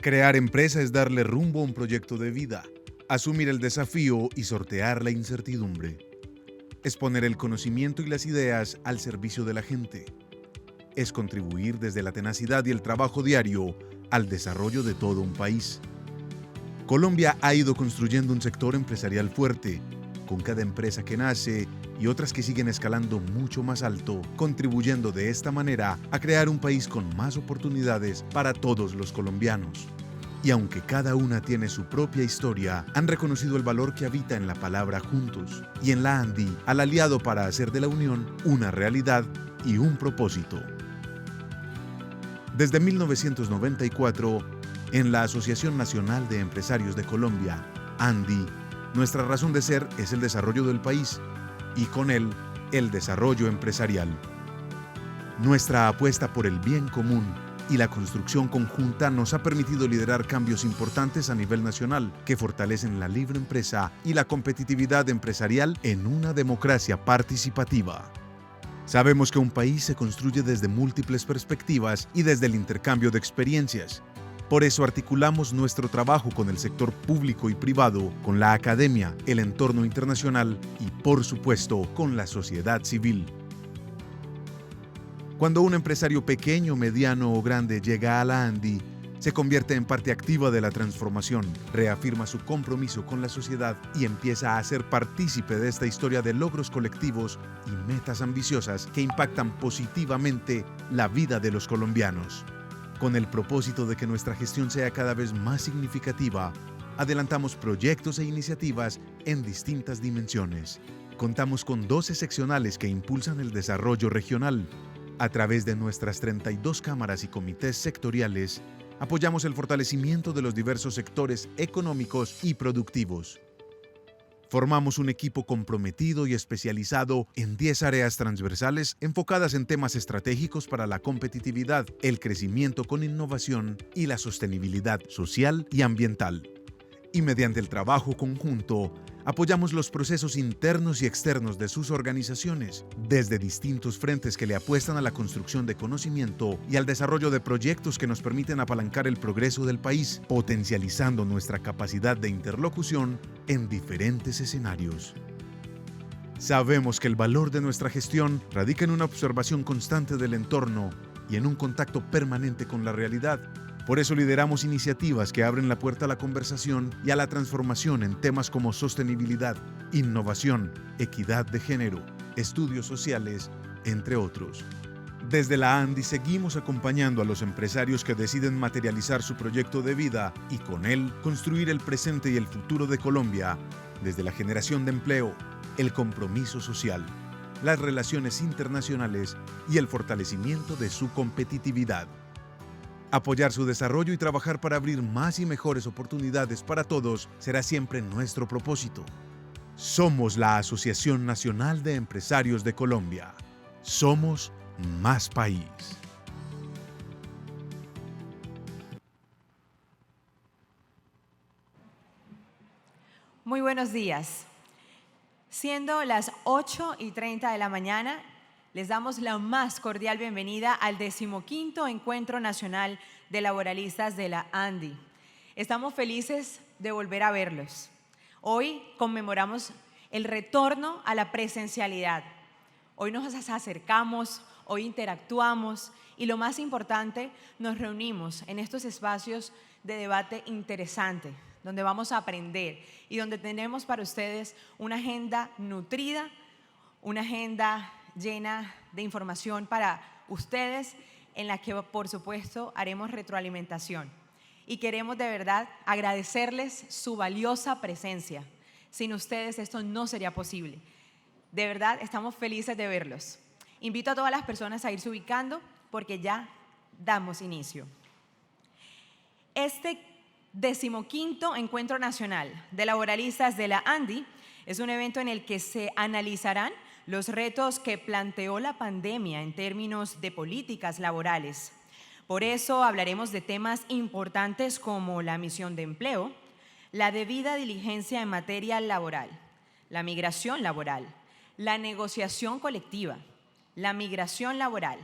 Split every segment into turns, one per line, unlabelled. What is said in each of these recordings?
Crear empresa es darle rumbo a un proyecto de vida, asumir el desafío y sortear la incertidumbre. Es poner el conocimiento y las ideas al servicio de la gente. Es contribuir desde la tenacidad y el trabajo diario al desarrollo de todo un país. Colombia ha ido construyendo un sector empresarial fuerte, con cada empresa que nace y otras que siguen escalando mucho más alto, contribuyendo de esta manera a crear un país con más oportunidades para todos los colombianos. Y aunque cada una tiene su propia historia, han reconocido el valor que habita en la palabra juntos y en la ANDI al aliado para hacer de la unión una realidad y un propósito. Desde 1994, en la Asociación Nacional de Empresarios de Colombia, ANDI, nuestra razón de ser es el desarrollo del país y con él, el desarrollo empresarial. Nuestra apuesta por el bien común y la construcción conjunta nos ha permitido liderar cambios importantes a nivel nacional que fortalecen la libre empresa y la competitividad empresarial en una democracia participativa. Sabemos que un país se construye desde múltiples perspectivas y desde el intercambio de experiencias. Por eso articulamos nuestro trabajo con el sector público y privado, con la academia, el entorno internacional y, por supuesto, con la sociedad civil. Cuando un empresario pequeño, mediano o grande llega a la ANDI, se convierte en parte activa de la transformación, reafirma su compromiso con la sociedad y empieza a ser partícipe de esta historia de logros colectivos y metas ambiciosas que impactan positivamente la vida de los colombianos. Con el propósito de que nuestra gestión sea cada vez más significativa, adelantamos proyectos e iniciativas en distintas dimensiones. Contamos con 12 seccionales que impulsan el desarrollo regional. A través de nuestras 32 cámaras y comités sectoriales, apoyamos el fortalecimiento de los diversos sectores económicos y productivos. Formamos un equipo comprometido y especializado en 10 áreas transversales enfocadas en temas estratégicos para la competitividad, el crecimiento con innovación y la sostenibilidad social y ambiental. Y mediante el trabajo conjunto, apoyamos los procesos internos y externos de sus organizaciones, desde distintos frentes que le apuestan a la construcción de conocimiento y al desarrollo de proyectos que nos permiten apalancar el progreso del país, potencializando nuestra capacidad de interlocución en diferentes escenarios. Sabemos que el valor de nuestra gestión radica en una observación constante del entorno y en un contacto permanente con la realidad. Por eso lideramos iniciativas que abren la puerta a la conversación y a la transformación en temas como sostenibilidad, innovación, equidad de género, estudios sociales, entre otros. Desde la ANDI seguimos acompañando a los empresarios que deciden materializar su proyecto de vida y con él construir el presente y el futuro de Colombia, desde la generación de empleo, el compromiso social, las relaciones internacionales y el fortalecimiento de su competitividad. Apoyar su desarrollo y trabajar para abrir más y mejores oportunidades para todos será siempre nuestro propósito. Somos la Asociación Nacional de Empresarios de Colombia. Somos más país.
Muy buenos días. Siendo las 8:30 de la mañana, les damos la más cordial bienvenida al 15º Encuentro Nacional de Laboralistas de la ANDI. Estamos felices de volver a verlos. Hoy conmemoramos el retorno a la presencialidad. Hoy nos acercamos, hoy interactuamos y lo más importante, nos reunimos en estos espacios de debate interesante, donde vamos a aprender y donde tenemos para ustedes una agenda nutrida, una agenda llena de información para ustedes, en la que por supuesto haremos retroalimentación. Y queremos de verdad agradecerles su valiosa presencia. Sin ustedes esto no sería posible. De verdad estamos felices de verlos. Invito a todas las personas a irse ubicando porque ya damos inicio. Este 15º Encuentro Nacional de Laboralistas de la ANDI es un evento en el que se analizarán los retos que planteó la pandemia en términos de políticas laborales. Por eso hablaremos de temas importantes como la misión de empleo, la debida diligencia en materia laboral, la migración laboral, la negociación colectiva, la migración laboral,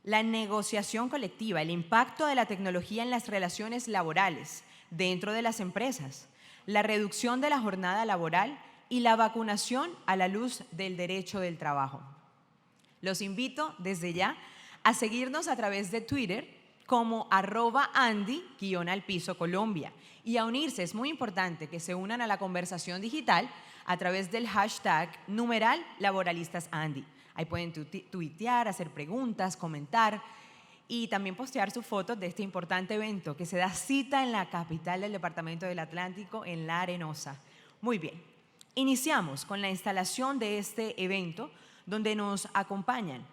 la negociación colectiva, el impacto de la tecnología en las relaciones laborales dentro de las empresas, la reducción de la jornada laboral y la vacunación a la luz del derecho del trabajo. Los invito desde ya a seguirnos a través de Twitter como @Andy_Colombia y a unirse. Es muy importante que se unan a la conversación digital a través del hashtag #LaboralistasAndy. Ahí pueden tuitear, hacer preguntas, comentar y también postear sus fotos de este importante evento que se da cita en la capital del Departamento del Atlántico, en La Arenosa. Muy bien, iniciamos con la instalación de este evento donde nos acompañan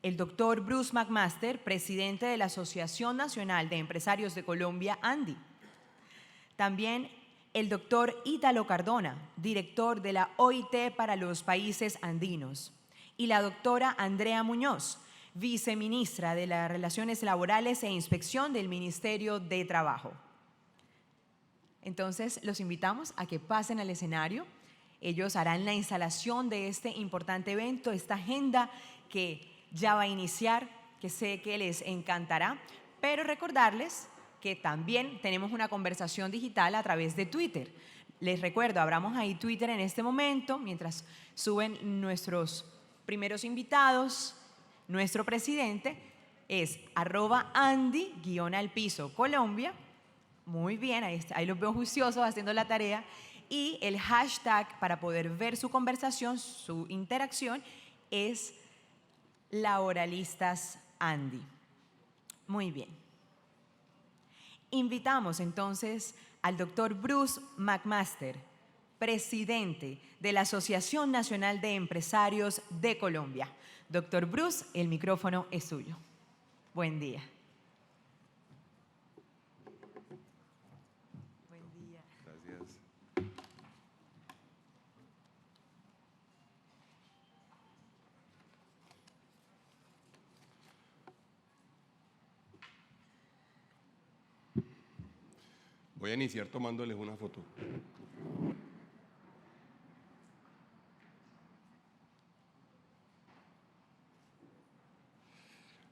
el doctor Bruce McMaster, presidente de la Asociación Nacional de Empresarios de Colombia, ANDI. También el doctor Ítalo Cardona, director de la OIT para los países andinos. Y la doctora Andrea Muñoz, viceministra de las Relaciones Laborales e Inspección del Ministerio de Trabajo. Entonces, los invitamos a que pasen al escenario. Ellos harán la instalación de este importante evento, esta agenda que ya va a iniciar, que sé que les encantará, pero recordarles que también tenemos una conversación digital a través de Twitter. Les recuerdo, abramos ahí Twitter en este momento, mientras suben nuestros primeros invitados. Nuestro presidente es @Andy_Colombia. Muy bien, ahí los veo juiciosos haciendo la tarea. Y el hashtag para poder ver su conversación, su interacción, es LaboralistasAndy. Muy bien. Invitamos entonces al doctor Bruce McMaster, presidente de la Asociación Nacional de Empresarios de Colombia. Doctor Bruce, el micrófono es suyo. Buen día. Buen día.
Gracias. Voy a iniciar tomándoles una foto.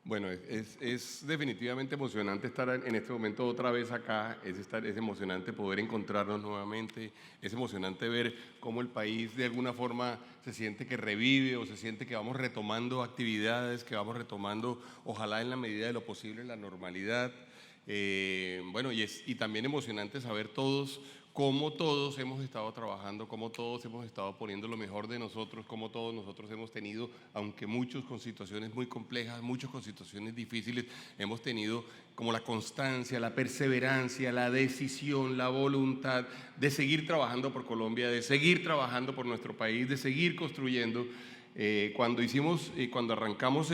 Bueno, es definitivamente emocionante estar en este momento otra vez acá, es emocionante poder encontrarnos nuevamente, es emocionante ver cómo el país de alguna forma se siente que revive o se siente que vamos retomando actividades, que vamos retomando, ojalá en la medida de lo posible, la normalidad. Bueno, y también emocionante saber todos cómo todos hemos estado trabajando, cómo todos hemos estado poniendo lo mejor de nosotros, cómo todos nosotros hemos tenido, aunque muchos con situaciones muy complejas, muchos con situaciones difíciles, hemos tenido como la constancia, la perseverancia, la decisión, la voluntad de seguir trabajando por Colombia, de seguir trabajando por nuestro país, de seguir construyendo. Cuando arrancamos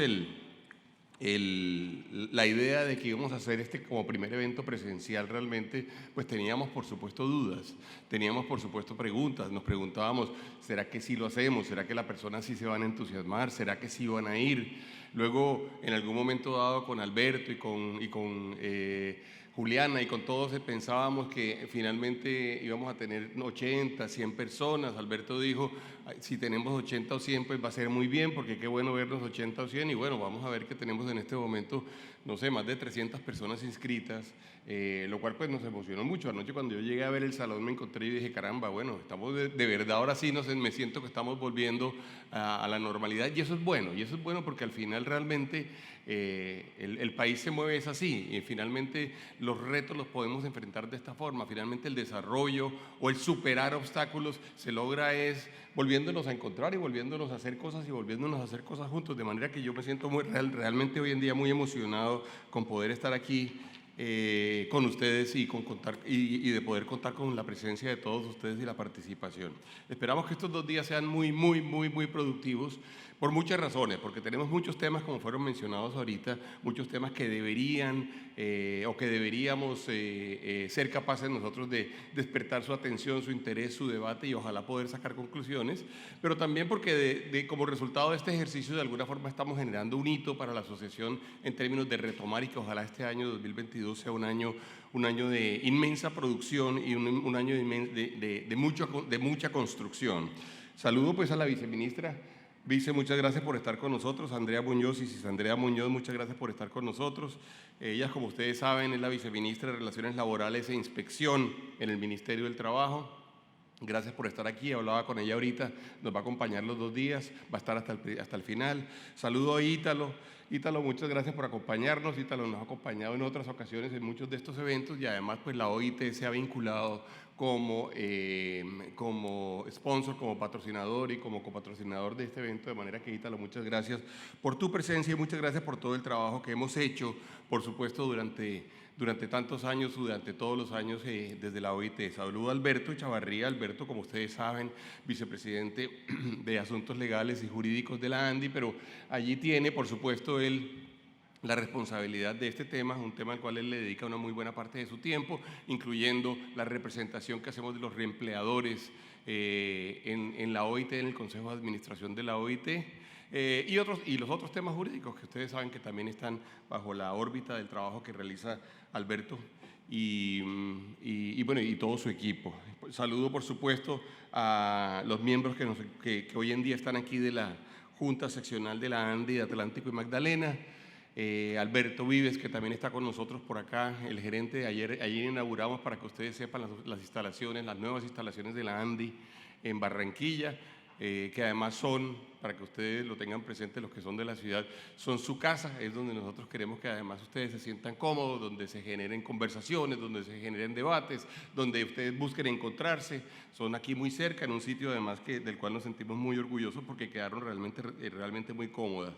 la idea de que íbamos a hacer este como primer evento presencial realmente, pues teníamos por supuesto dudas, teníamos por supuesto preguntas, nos preguntábamos, ¿será que sí lo hacemos? ¿Será que las personas sí se van a entusiasmar? ¿Será que sí van a ir? Luego, en algún momento dado con Alberto y con Juliana y con todos pensábamos que finalmente íbamos a tener 80, 100 personas. Alberto dijo, si tenemos 80 o 100 pues va a ser muy bien porque qué bueno vernos 80 o 100 y bueno, vamos a ver que tenemos en este momento, no sé, más de 300 personas inscritas, lo cual pues nos emocionó mucho. Anoche cuando yo llegué a ver el salón me encontré y dije, caramba, bueno, estamos de verdad, ahora sí me siento que estamos volviendo a la normalidad y eso es bueno porque al final realmente el país se mueve es así y finalmente los retos los podemos enfrentar de esta forma, finalmente el desarrollo o el superar obstáculos se logra es volviéndonos a encontrar y volviéndonos a hacer cosas y volviéndonos a hacer cosas juntos, de manera que yo me siento realmente hoy en día muy emocionado con poder estar aquí con ustedes y de poder contar con la presencia de todos ustedes y la participación. Esperamos que estos 2 días sean muy productivos por muchas razones, porque tenemos muchos temas, como fueron mencionados ahorita, muchos temas que deberíamos ser capaces nosotros de despertar su atención, su interés, su debate y ojalá poder sacar conclusiones, pero también porque como resultado de este ejercicio de alguna forma estamos generando un hito para la asociación en términos de retomar y que ojalá este año 2022 sea un año de inmensa producción y un año de mucha construcción. Saludo pues a la viceministra Vice, muchas gracias por estar con nosotros. Andrea Muñoz y Cisandrea Muñoz, muchas gracias por estar con nosotros. Ella, como ustedes saben, es la viceministra de Relaciones Laborales e Inspección en el Ministerio del Trabajo. Gracias por estar aquí. Hablaba con ella ahorita, nos va a acompañar los 2 días, va a estar hasta el final. Saludo a Ítalo. Ítalo, muchas gracias por acompañarnos. Ítalo nos ha acompañado en otras ocasiones en muchos de estos eventos y además pues la OIT se ha vinculado como sponsor, como patrocinador y como copatrocinador de este evento, de manera que Ítalo, muchas gracias por tu presencia y muchas gracias por todo el trabajo que hemos hecho, por supuesto, durante tantos años, durante todos los años desde la OIT. Saludo a Alberto Chavarría. Alberto, como ustedes saben, vicepresidente de Asuntos Legales y Jurídicos de la ANDI, pero allí tiene, por supuesto, él la responsabilidad de este tema, un tema al cual él le dedica una muy buena parte de su tiempo, incluyendo la representación que hacemos de los reempleadores en la OIT, en el Consejo de Administración de la OIT, y los otros temas jurídicos que ustedes saben que también están bajo la órbita del trabajo que realiza Alberto y todo su equipo. Saludo, por supuesto, a los miembros que hoy en día están aquí de la Junta Seccional de la ANDI de Atlántico y Magdalena. Alberto Vives, que también está con nosotros por acá, el gerente de ayer inauguramos, para que ustedes sepan, las instalaciones, las nuevas instalaciones de la ANDI en Barranquilla, que además son, para que ustedes lo tengan presente, los que son de la ciudad, son su casa, es donde nosotros queremos que además ustedes se sientan cómodos, donde se generen conversaciones, donde se generen debates, donde ustedes busquen encontrarse. Son aquí muy cerca, en un sitio además del cual nos sentimos muy orgullosos porque quedaron realmente muy cómodas.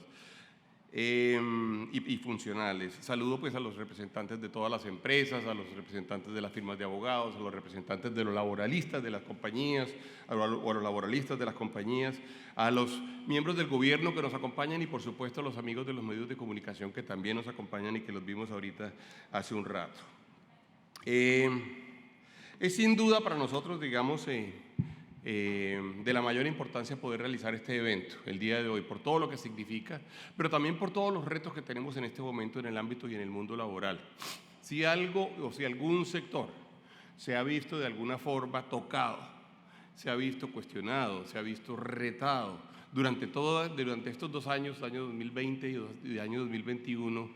Y funcionales. Saludo pues a los representantes de todas las empresas, a los representantes de las firmas de abogados, a los representantes de los laboralistas de las compañías, a los laboralistas de las compañías, a los miembros del gobierno que nos acompañan y por supuesto a los amigos de los medios de comunicación que también nos acompañan y que los vimos ahorita hace un rato. Es sin duda para nosotros, digamos, de la mayor importancia poder realizar este evento el día de hoy, por todo lo que significa, pero también por todos los retos que tenemos en este momento en el ámbito y en el mundo laboral. Si algún sector se ha visto de alguna forma tocado, se ha visto cuestionado, se ha visto retado durante estos 2 años, año 2020 y año 2021,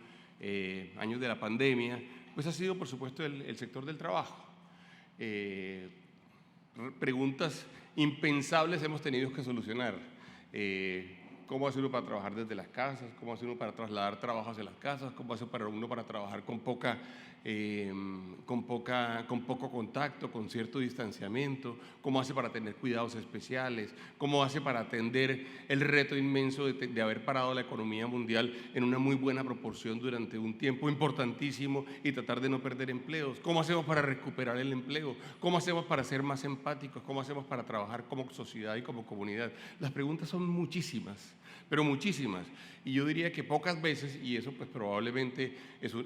años de la pandemia, pues ha sido por supuesto el sector del trabajo. Preguntas impensables hemos tenido que solucionar. ¿Cómo hace uno para trabajar desde las casas? ¿Cómo hace uno para trasladar trabajos hacia las casas? ¿Cómo hace uno para trabajar con poco contacto, con cierto distanciamiento? ¿Cómo hace para tener cuidados especiales? ¿Cómo hace para atender el reto inmenso de haber parado la economía mundial en una muy buena proporción durante un tiempo importantísimo y tratar de no perder empleos? ¿Cómo hacemos para recuperar el empleo? ¿Cómo hacemos para ser más empáticos? ¿Cómo hacemos para trabajar como sociedad y como comunidad? Las preguntas son muchísimas, pero muchísimas. Y yo diría que pocas veces, y eso pues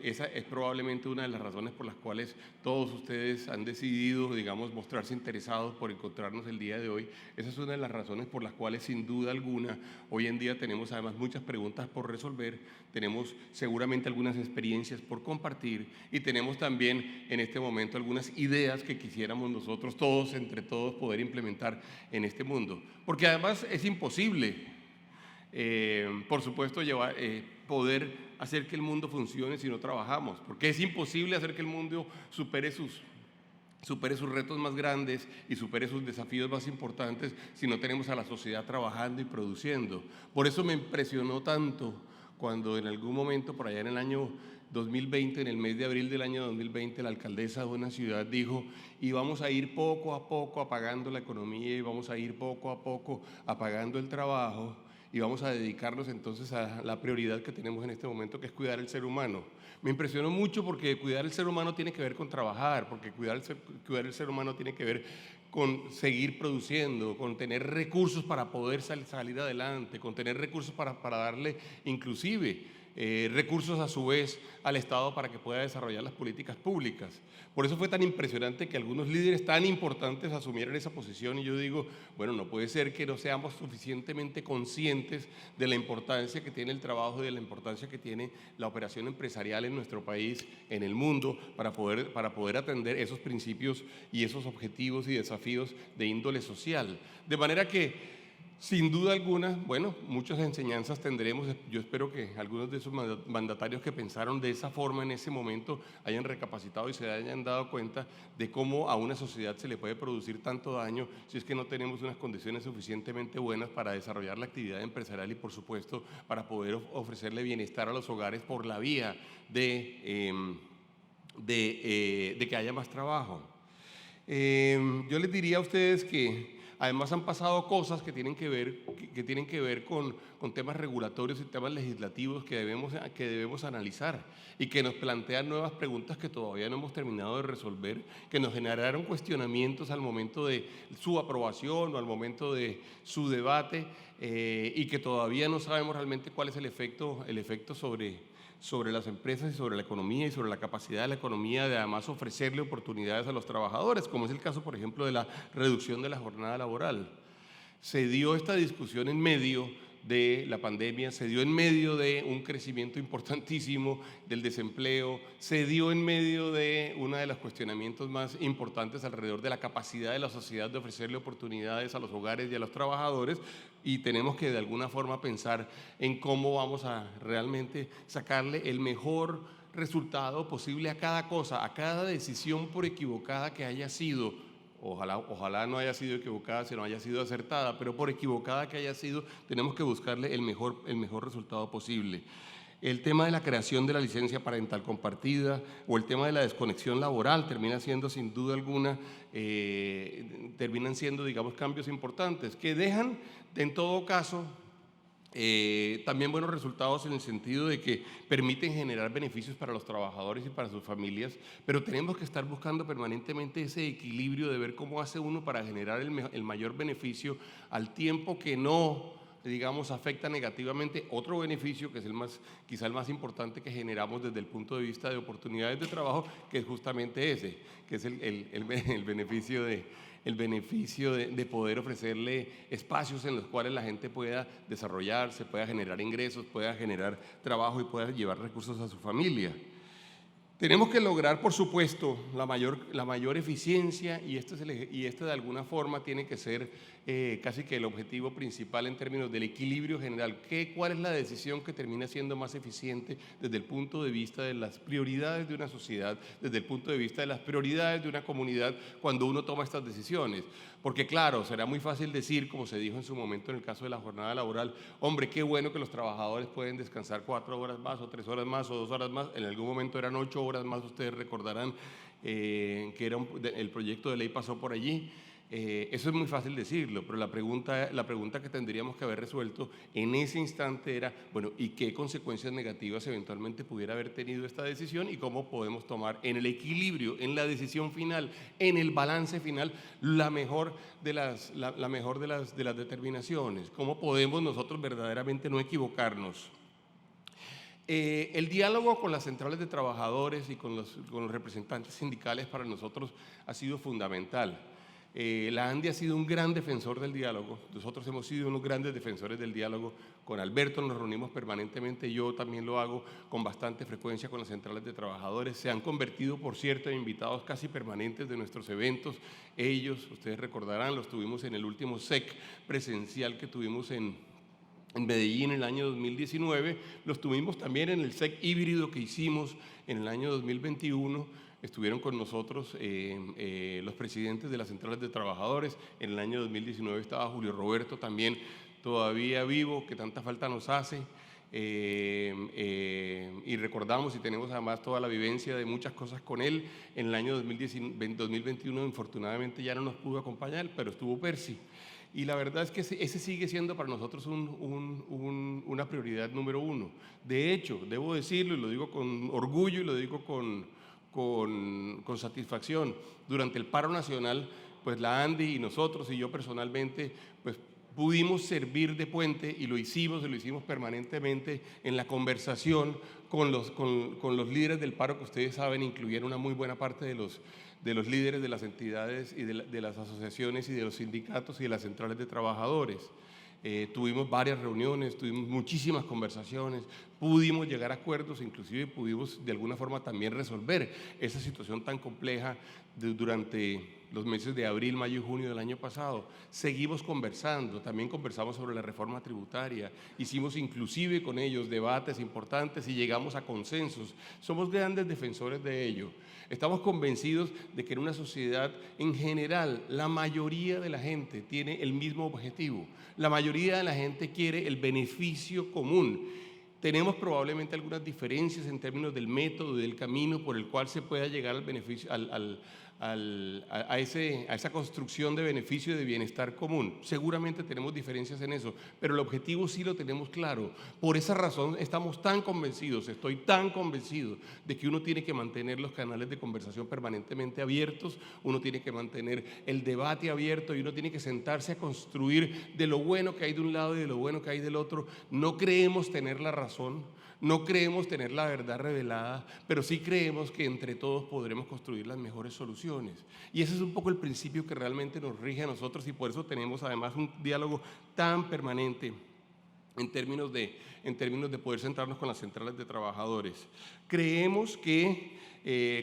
esa es probablemente una de las razones por las cuales todos ustedes han decidido, digamos, mostrarse interesados por encontrarnos el día de hoy. Esa es una de las razones por las cuales, sin duda alguna, hoy en día tenemos además muchas preguntas por resolver, tenemos seguramente algunas experiencias por compartir y tenemos también en este momento algunas ideas que quisiéramos nosotros todos, entre todos, poder implementar en este mundo. Porque además es imposible, por supuesto, poder hacer que el mundo funcione si no trabajamos, porque es imposible hacer que el mundo supere sus retos más grandes y supere sus desafíos más importantes si no tenemos a la sociedad trabajando y produciendo. Por eso me impresionó tanto cuando en algún momento, por allá en el año 2020, en el mes de abril del año 2020, la alcaldesa de una ciudad dijo: y vamos a ir poco a poco apagando la economía y vamos a ir poco a poco apagando el trabajo, y vamos a dedicarnos entonces a la prioridad que tenemos en este momento, que es cuidar el ser humano. Me impresionó mucho porque cuidar el ser humano tiene que ver con trabajar, porque cuidar el ser humano tiene que ver con seguir produciendo, con tener recursos para poder salir adelante, con tener recursos para darle inclusive recursos a su vez al Estado para que pueda desarrollar las políticas públicas. Por eso fue tan impresionante que algunos líderes tan importantes asumieran esa posición y yo digo, bueno, no puede ser que no seamos suficientemente conscientes de la importancia que tiene el trabajo y de la importancia que tiene la operación empresarial en nuestro país, en el mundo, para poder atender esos principios y esos objetivos y desafíos de índole social. De manera que Sin duda alguna, bueno, muchas enseñanzas tendremos. Yo espero que algunos de esos mandatarios que pensaron de esa forma en ese momento hayan recapacitado y se hayan dado cuenta de cómo a una sociedad se le puede producir tanto daño si es que no tenemos unas condiciones suficientemente buenas para desarrollar la actividad empresarial y, por supuesto, para poder ofrecerle bienestar a los hogares por la vía de que haya más trabajo. Yo les diría a ustedes que además han pasado cosas que tienen que ver con temas regulatorios y temas legislativos que debemos analizar y que nos plantean nuevas preguntas que todavía no hemos terminado de resolver, que nos generaron cuestionamientos al momento de su aprobación o al momento de su debate y que todavía no sabemos realmente cuál es el efecto sobre las empresas y sobre la economía y sobre la capacidad de la economía de además ofrecerle oportunidades a los trabajadores, como es el caso, por ejemplo, de la reducción de la jornada laboral. Se dio esta discusión en medio de la pandemia, se dio en medio de un crecimiento importantísimo del desempleo, se dio en medio de uno de los cuestionamientos más importantes alrededor de la capacidad de la sociedad de ofrecerle oportunidades a los hogares y a los trabajadores, y tenemos que de alguna forma pensar en cómo vamos a realmente sacarle el mejor resultado posible a cada cosa, a cada decisión, por equivocada que haya sido. Ojalá no haya sido equivocada, sino haya sido acertada, pero por equivocada que haya sido, tenemos que buscarle el mejor resultado posible. El tema de la creación de la licencia parental compartida o el tema de la desconexión laboral termina siendo, sin duda alguna, terminan siendo, digamos, cambios importantes que dejan, en todo caso, también buenos resultados en el sentido de que permiten generar beneficios para los trabajadores y para sus familias, pero tenemos que estar buscando permanentemente ese equilibrio de ver cómo hace uno para generar el mayor beneficio al tiempo que no, digamos, afecta negativamente otro beneficio que es quizá el más importante que generamos desde el punto de vista de oportunidades de trabajo, que es justamente ese, que es el beneficio de poder ofrecerle espacios en los cuales la gente pueda desarrollarse, pueda generar ingresos, pueda generar trabajo y pueda llevar recursos a su familia. Tenemos que lograr, por supuesto, la mayor eficiencia y este de alguna forma tiene que ser casi que el objetivo principal en términos del equilibrio general. ¿Cuál es la decisión que termina siendo más eficiente desde el punto de vista de las prioridades de una sociedad, desde el punto de vista de las prioridades de una comunidad cuando uno toma estas decisiones? Porque claro, será muy fácil decir, como se dijo en su momento en el caso de la jornada laboral, hombre, qué bueno que los trabajadores pueden descansar 4 horas más o 3 horas más o 2 horas más, en algún momento eran 8 horas más, ustedes recordarán que el proyecto de ley pasó por allí. Eso es muy fácil decirlo, pero la pregunta que tendríamos que haber resuelto en ese instante era, bueno, ¿y qué consecuencias negativas eventualmente pudiera haber tenido esta decisión y cómo podemos tomar en el equilibrio, en la decisión final, en el balance final, la mejor de las determinaciones? ¿Cómo podemos nosotros verdaderamente no equivocarnos? El diálogo con las centrales de trabajadores y con los representantes sindicales para nosotros ha sido fundamental. La ANDI ha sido un gran defensor del diálogo, nosotros hemos sido unos grandes defensores del diálogo. Con Alberto nos reunimos permanentemente, yo también lo hago con bastante frecuencia con las centrales de trabajadores. Se han convertido, por cierto, en invitados casi permanentes de nuestros eventos. Ellos, ustedes recordarán, los tuvimos en el último SEC presencial que tuvimos en Medellín en el año 2019, los tuvimos también en el SEC híbrido que hicimos en el año 2021. Estuvieron con nosotros los presidentes de las centrales de trabajadores. En el año 2019 estaba Julio Roberto también, todavía vivo, que tanta falta nos hace. Y recordamos y tenemos además toda la vivencia de muchas cosas con él. En el año 2021, infortunadamente, ya no nos pudo acompañar, pero estuvo Percy. Y la verdad es que ese sigue siendo para nosotros una prioridad número uno. De hecho, debo decirlo, y lo digo con orgullo y lo digo con satisfacción, durante el paro nacional, pues la ANDI y nosotros y yo personalmente, pues pudimos servir de puente y lo hicimos permanentemente en la conversación con los líderes del paro, que ustedes saben incluyeron una muy buena parte de los líderes de las entidades y de las asociaciones y de los sindicatos y de las centrales de trabajadores. Tuvimos varias reuniones, tuvimos muchísimas conversaciones, pudimos llegar a acuerdos, inclusive pudimos de alguna forma también resolver esa situación tan compleja durante los meses de abril, mayo y junio del año pasado. Seguimos conversando, también conversamos sobre la reforma tributaria, hicimos inclusive con ellos debates importantes y llegamos a consensos. Somos grandes defensores de ello. Estamos convencidos de que en una sociedad en general la mayoría de la gente tiene el mismo objetivo. La mayoría de la gente quiere el beneficio común. Tenemos probablemente algunas diferencias en términos del método y del camino por el cual se pueda llegar al beneficio, a esa construcción de beneficio y de bienestar común. Seguramente tenemos diferencias en eso, pero el objetivo sí lo tenemos claro. Por esa razón estamos tan convencidos, estoy tan convencido de que uno tiene que mantener los canales de conversación permanentemente abiertos, uno tiene que mantener el debate abierto y uno tiene que sentarse a construir de lo bueno que hay de un lado y de lo bueno que hay del otro. No creemos tener la razón, no creemos tener la verdad revelada, pero sí creemos que entre todos podremos construir las mejores soluciones. Y ese es un poco el principio que realmente nos rige a nosotros y por eso tenemos además un diálogo tan permanente en términos de poder sentarnos con las centrales de trabajadores. Creemos que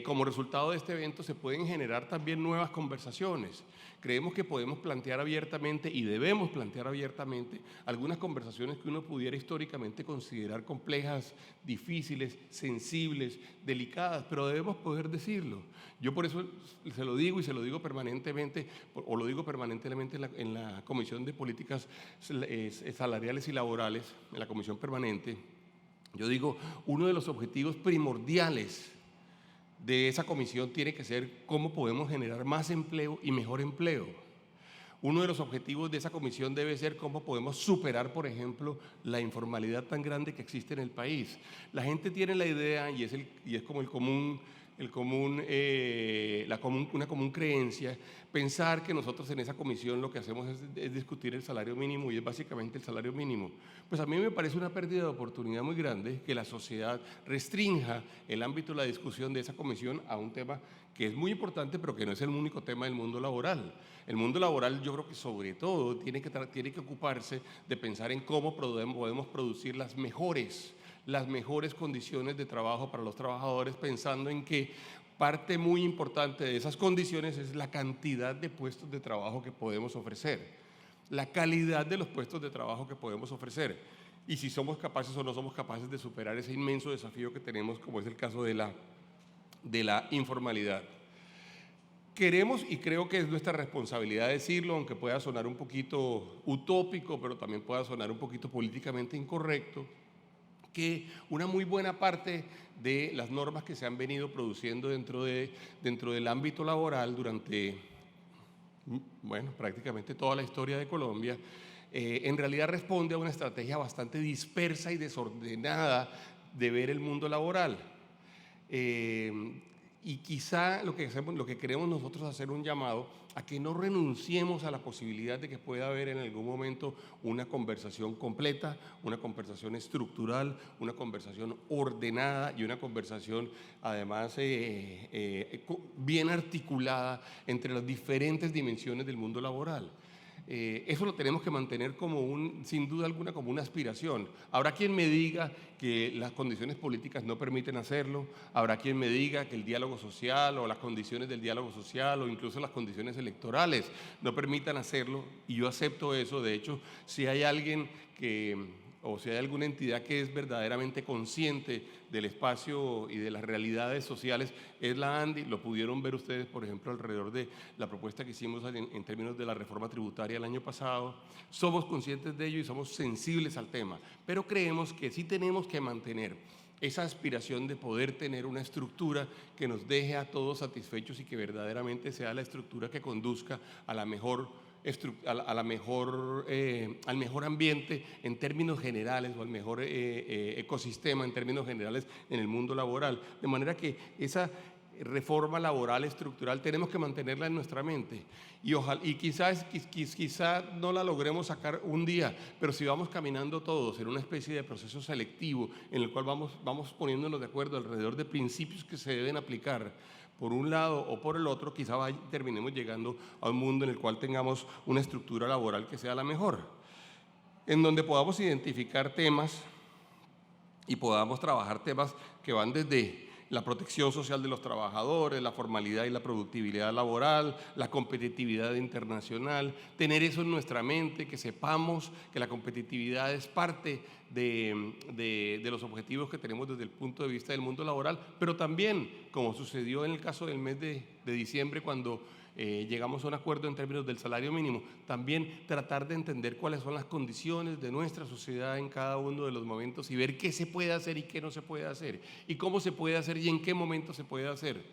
como resultado de este evento se pueden generar también nuevas conversaciones. Creemos que podemos plantear abiertamente y debemos plantear abiertamente algunas conversaciones que uno pudiera históricamente considerar complejas, difíciles, sensibles, delicadas, pero debemos poder decirlo. Yo por eso se lo digo y se lo digo permanentemente, o lo digo permanentemente en la Comisión de Políticas Salariales y Laborales, en la Comisión Permanente. Yo digo, uno de los objetivos primordiales de esa comisión tiene que ser cómo podemos generar más empleo y mejor empleo. Uno de los objetivos de esa comisión debe ser cómo podemos superar, por ejemplo, la informalidad tan grande que existe en el país. La gente tiene la idea, y es como una común creencia, pensar que nosotros en esa comisión lo que hacemos es discutir el salario mínimo y es básicamente el salario mínimo. Pues a mí me parece una pérdida de oportunidad muy grande que la sociedad restrinja el ámbito de la discusión de esa comisión a un tema que es muy importante, pero que no es el único tema del mundo laboral. El mundo laboral, yo creo que sobre todo tiene que ocuparse de pensar en cómo podemos producir las mejores condiciones de trabajo para los trabajadores, pensando en que parte muy importante de esas condiciones es la cantidad de puestos de trabajo que podemos ofrecer, la calidad de los puestos de trabajo que podemos ofrecer, y si somos capaces o no somos capaces de superar ese inmenso desafío que tenemos, como es el caso de la informalidad. Queremos, y creo que es nuestra responsabilidad decirlo, aunque pueda sonar un poquito utópico, pero también pueda sonar un poquito políticamente incorrecto, que una muy buena parte de las normas que se han venido produciendo dentro del ámbito laboral durante, prácticamente toda la historia de Colombia, en realidad responde a una estrategia bastante dispersa y desordenada de ver el mundo laboral. Y quizá lo que queremos nosotros hacer un llamado a que no renunciemos a la posibilidad de que pueda haber en algún momento una conversación completa, una conversación estructural, una conversación ordenada y una conversación además bien articulada entre las diferentes dimensiones del mundo laboral. Eso lo tenemos que mantener sin duda alguna como una aspiración. Habrá quien me diga que las condiciones políticas no permiten hacerlo, habrá quien me diga que el diálogo social o las condiciones del diálogo social o incluso las condiciones electorales no permitan hacerlo, y yo acepto eso. De hecho, si hay alguien o si hay alguna entidad que es verdaderamente consciente del espacio y de las realidades sociales, es la ANDI. Lo pudieron ver ustedes, por ejemplo, alrededor de la propuesta que hicimos en términos de la reforma tributaria el año pasado. Somos conscientes de ello y somos sensibles al tema, pero creemos que sí tenemos que mantener esa aspiración de poder tener una estructura que nos deje a todos satisfechos y que verdaderamente sea la estructura que conduzca al mejor ambiente en términos generales, o al mejor ecosistema en términos generales en el mundo laboral. De manera que esa reforma laboral estructural tenemos que mantenerla en nuestra mente, y quizá no la logremos sacar un día, pero si vamos caminando todos en una especie de proceso selectivo en el cual vamos poniéndonos de acuerdo alrededor de principios que se deben aplicar por un lado o por el otro, quizá terminemos llegando a un mundo en el cual tengamos una estructura laboral que sea la mejor, en donde podamos identificar temas y podamos trabajar temas que van desde la protección social de los trabajadores, la formalidad y la productividad laboral, la competitividad internacional, tener eso en nuestra mente, que sepamos que la competitividad es parte de los objetivos que tenemos desde el punto de vista del mundo laboral, pero también, como sucedió en el caso del mes de diciembre, cuando llegamos a un acuerdo en términos del salario mínimo, también tratar de entender cuáles son las condiciones de nuestra sociedad en cada uno de los momentos y ver qué se puede hacer y qué no se puede hacer, y cómo se puede hacer y en qué momento se puede hacer.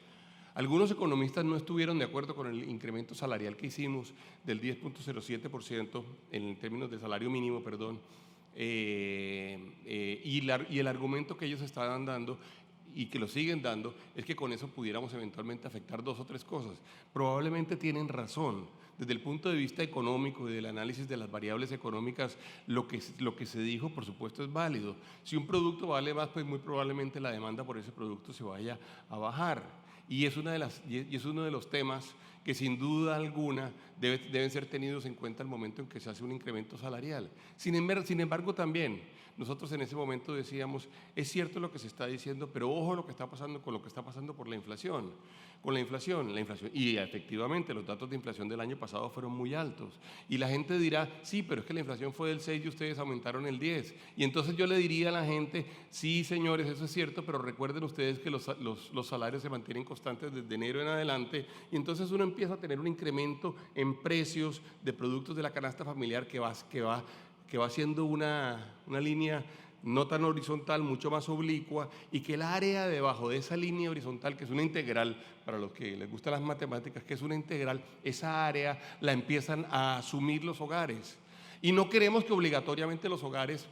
Algunos economistas no estuvieron de acuerdo con el incremento salarial que hicimos del 10.07% en términos de salario mínimo, y el argumento que ellos estaban dando y que lo siguen dando es que con eso pudiéramos eventualmente afectar 2 o 3 cosas. Probablemente tienen razón. Desde el punto de vista económico y del análisis de las variables económicas, lo que se dijo, por supuesto, es válido. Si un producto vale más, pues muy probablemente la demanda por ese producto se vaya a bajar. Y es uno de los temas que sin duda alguna deben ser tenidos en cuenta al momento en que se hace un incremento salarial. Sin embargo, también nosotros en ese momento decíamos, es cierto lo que se está diciendo, pero ojo lo que está pasando con lo que está pasando por la inflación. Con la inflación, y efectivamente los datos de inflación del año pasado fueron muy altos. Y la gente dirá, sí, pero es que la inflación fue del 6 y ustedes aumentaron el 10. Y entonces yo le diría a la gente, sí, señores, eso es cierto, pero recuerden ustedes que los salarios se mantienen constantes desde enero en adelante, y entonces uno empieza a tener un incremento en precios de productos de la canasta familiar que va siendo una línea no tan horizontal, mucho más oblicua, y que el área debajo de esa línea horizontal, que es una integral, para los que les gustan las matemáticas, que es una integral, esa área la empiezan a asumir los hogares. Y no queremos que obligatoriamente los hogares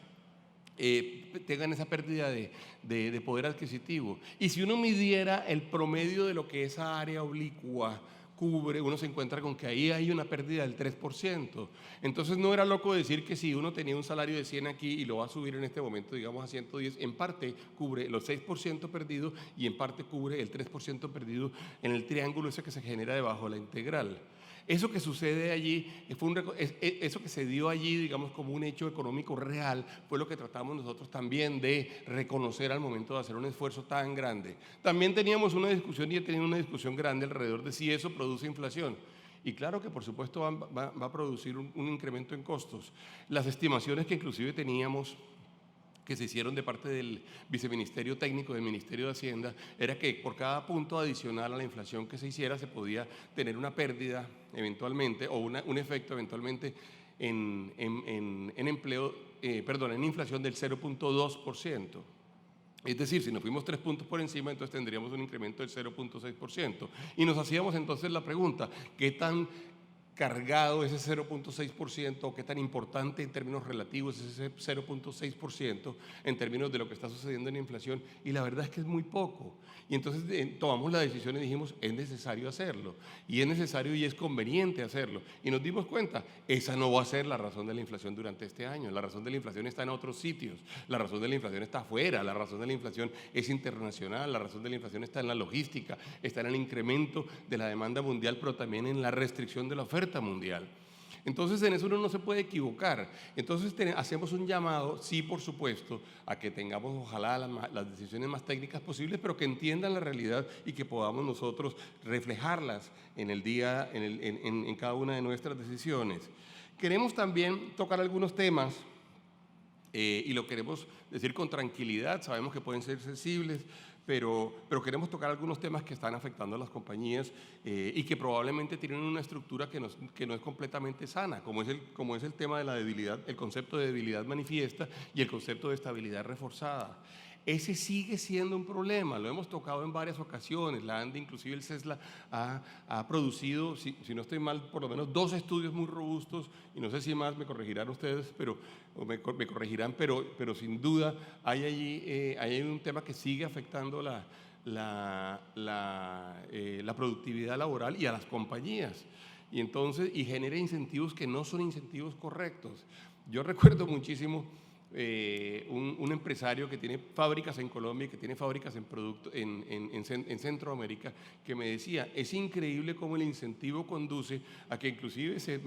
tengan esa pérdida de poder adquisitivo. Y si uno midiera el promedio de lo que esa área oblicua cubre, uno se encuentra con que ahí hay una pérdida del 3%. Entonces no era loco decir que si uno tenía un salario de 100 aquí y lo va a subir en este momento, digamos, a 110, en parte cubre los 6% perdidos y en parte cubre el 3% perdido en el triángulo ese que se genera debajo de la integral. Eso que sucede allí, eso que se dio allí, digamos, como un hecho económico real, fue lo que tratamos nosotros también de reconocer al momento de hacer un esfuerzo tan grande. También teníamos una discusión, y he tenido una discusión grande alrededor de si eso produce inflación. Y claro que por supuesto va a producir un incremento en costos. Las estimaciones que inclusive teníamos, que se hicieron de parte del Viceministerio Técnico del Ministerio de Hacienda, era que por cada punto adicional a la inflación que se hiciera se podía tener una pérdida eventualmente, o un efecto eventualmente en inflación del 0.2%. Es decir, si nos fuimos 3 puntos por encima, entonces tendríamos un incremento del 0.6%. Y nos hacíamos entonces la pregunta, ¿qué tan cargado ese 0.6%, o qué tan importante en términos relativos ese 0.6% en términos de lo que está sucediendo en la inflación? Y la verdad es que es muy poco. Y entonces tomamos la decisión y dijimos, es necesario hacerlo, y es necesario y es conveniente hacerlo. Y nos dimos cuenta, esa no va a ser la razón de la inflación durante este año. La razón de la inflación está en otros sitios, la razón de la inflación está afuera, la razón de la inflación es internacional, la razón de la inflación está en la logística, está en el incremento de la demanda mundial, pero también en la restricción de la oferta mundial. Entonces en eso uno no se puede equivocar. Entonces hacemos un llamado, sí, por supuesto, a que tengamos ojalá las decisiones más técnicas posibles, pero que entiendan la realidad y que podamos nosotros reflejarlas en el día, en cada una de nuestras decisiones. Queremos también tocar algunos temas y lo queremos decir con tranquilidad. Sabemos que pueden ser sensibles, pero queremos tocar algunos temas que están afectando a las compañías y que probablemente tienen una estructura que no es completamente sana, como es el tema de la debilidad, el concepto de debilidad manifiesta y el concepto de estabilidad reforzada. Ese sigue siendo un problema, lo hemos tocado en varias ocasiones. La ANDE, inclusive el CESLA, ha producido, si no estoy mal, por lo menos 2 estudios muy robustos, y no sé si más, me corregirán ustedes, me corregirán, pero sin duda hay allí un tema que sigue afectando la productividad laboral y a las compañías, y genera incentivos que no son incentivos correctos. Yo recuerdo muchísimo un empresario que tiene fábricas en Colombia y que tiene fábricas en Centroamérica, que me decía, es increíble cómo el incentivo conduce a que inclusive se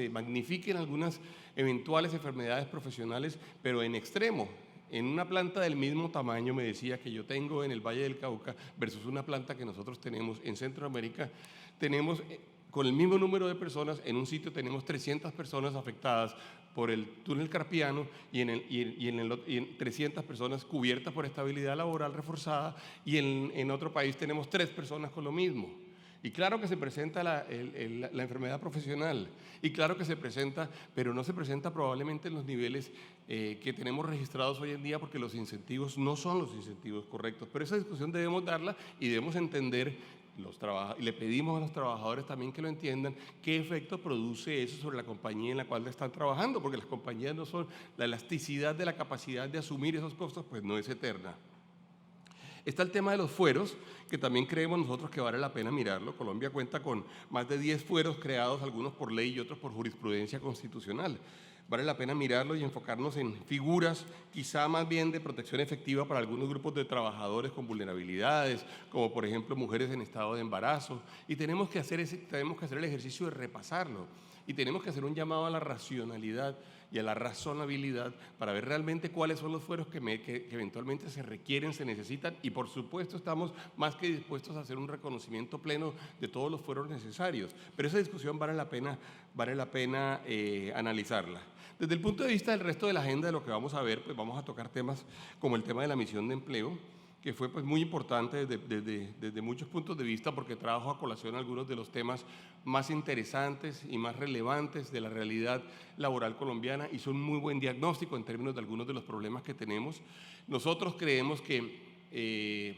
magnifiquen algunas eventuales enfermedades profesionales, pero en extremo. en una planta del mismo tamaño, me decía, que yo tengo en el Valle del Cauca versus una planta que nosotros tenemos en Centroamérica, tenemos con el mismo número de personas, en un sitio tenemos 300 personas afectadas por el túnel carpiano y en 300 personas cubiertas por estabilidad laboral reforzada, y en otro país tenemos 3 personas con lo mismo. Y claro que se presenta la enfermedad profesional, y claro que se presenta, pero no se presenta probablemente en los niveles que tenemos registrados hoy en día, porque los incentivos no son los incentivos correctos. Pero esa discusión debemos darla y debemos entender, y le pedimos a los trabajadores también que lo entiendan, qué efecto produce eso sobre la compañía en la cual están trabajando, porque las compañías no son, la elasticidad de la capacidad de asumir esos costos pues no es eterna. Está el tema de los fueros, que también creemos nosotros que vale la pena mirarlo. Colombia cuenta con más de 10 fueros creados, algunos por ley y otros por jurisprudencia constitucional. Vale la pena mirarlo y enfocarnos en figuras quizá más bien de protección efectiva para algunos grupos de trabajadores con vulnerabilidades, como por ejemplo mujeres en estado de embarazo, y tenemos que hacer el ejercicio de repasarlo, y tenemos que hacer un llamado a la racionalidad y a la razonabilidad para ver realmente cuáles son los fueros que eventualmente se requieren, se necesitan, y por supuesto estamos más que dispuestos a hacer un reconocimiento pleno de todos los fueros necesarios, pero esa discusión vale la pena analizarla. Desde el punto de vista del resto de la agenda de lo que vamos a ver, pues vamos a tocar temas como el tema de la misión de empleo, que fue pues muy importante desde muchos puntos de vista, porque trajo a colación algunos de los temas más interesantes y más relevantes de la realidad laboral colombiana, hizo un muy buen diagnóstico en términos de algunos de los problemas que tenemos. Nosotros creemos que,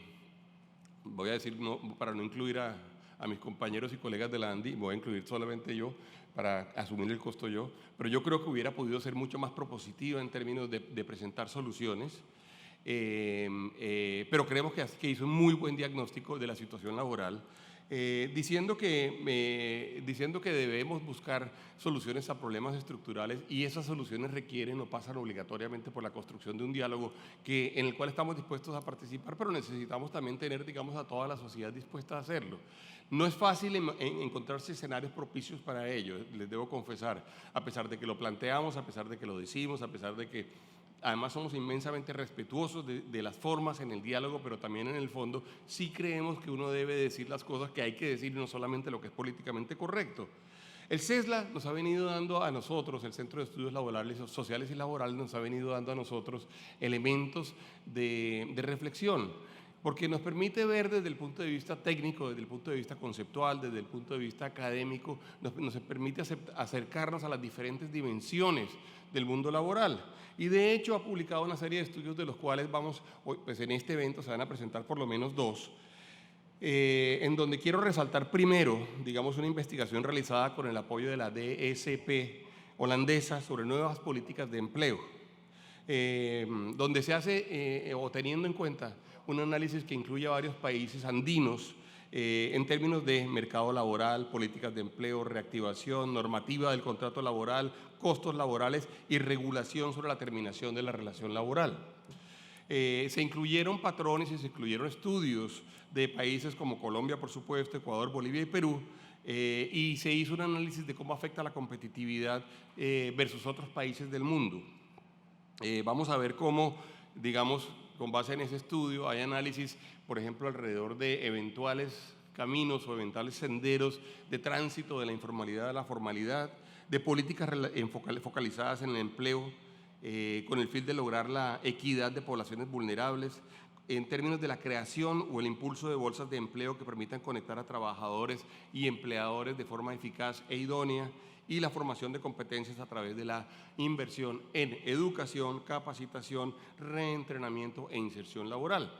voy a decir, para no incluir a mis compañeros y colegas de la ANDI, voy a incluir solamente yo, para asumir el costo yo, pero yo creo que hubiera podido ser mucho más propositiva en términos de presentar soluciones. Pero creemos que hizo un muy buen diagnóstico de la situación laboral, diciendo que debemos buscar soluciones a problemas estructurales, y esas soluciones requieren o pasan obligatoriamente por la construcción de un diálogo en el cual estamos dispuestos a participar, pero necesitamos también tener, digamos, a toda la sociedad dispuesta a hacerlo. No es fácil encontrarse escenarios propicios para ello, les debo confesar, a pesar de que lo planteamos, a pesar de que lo decimos, a pesar de que además somos inmensamente respetuosos de las formas en el diálogo, pero también en el fondo sí creemos que uno debe decir las cosas que hay que decir, no solamente lo que es políticamente correcto. El CESLA nos ha venido dando a nosotros, el Centro de Estudios Laborales, Sociales y Laborales, nos ha venido dando a nosotros elementos de reflexión, porque nos permite ver desde el punto de vista técnico, desde el punto de vista conceptual, desde el punto de vista académico, nos permite acercarnos a las diferentes dimensiones del mundo laboral. Y de hecho ha publicado una serie de estudios, de los cuales pues en este evento se van a presentar por lo menos 2, en donde quiero resaltar primero, digamos, una investigación realizada con el apoyo de la DSP holandesa sobre nuevas políticas de empleo, donde se hace, o teniendo en cuenta, un análisis que incluye a varios países andinos en términos de mercado laboral, políticas de empleo, reactivación, normativa del contrato laboral, costos laborales y regulación sobre la terminación de la relación laboral. Se incluyeron patrones y se incluyeron estudios de países como Colombia, por supuesto, Ecuador, Bolivia y Perú, y se hizo un análisis de cómo afecta la competitividad versus otros países del mundo. Vamos a ver cómo, digamos, con base en ese estudio hay análisis, por ejemplo, alrededor de eventuales caminos o eventuales senderos de tránsito de la informalidad a la formalidad, de políticas focalizadas en el empleo, con el fin de lograr la equidad de poblaciones vulnerables, en términos de la creación o el impulso de bolsas de empleo que permitan conectar a trabajadores y empleadores de forma eficaz e idónea, y la formación de competencias a través de la inversión en educación, capacitación, reentrenamiento e inserción laboral.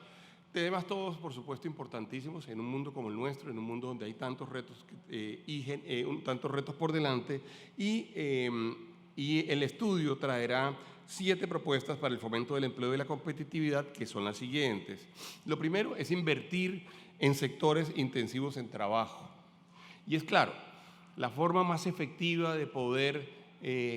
Temas todos, por supuesto, importantísimos en un mundo como el nuestro, en un mundo donde hay tantos retos, tantos retos por delante, y el estudio traerá 7 propuestas para el fomento del empleo y la competitividad, que son las siguientes. Lo primero es invertir en sectores intensivos en trabajo. Y es claro, la forma más efectiva de poder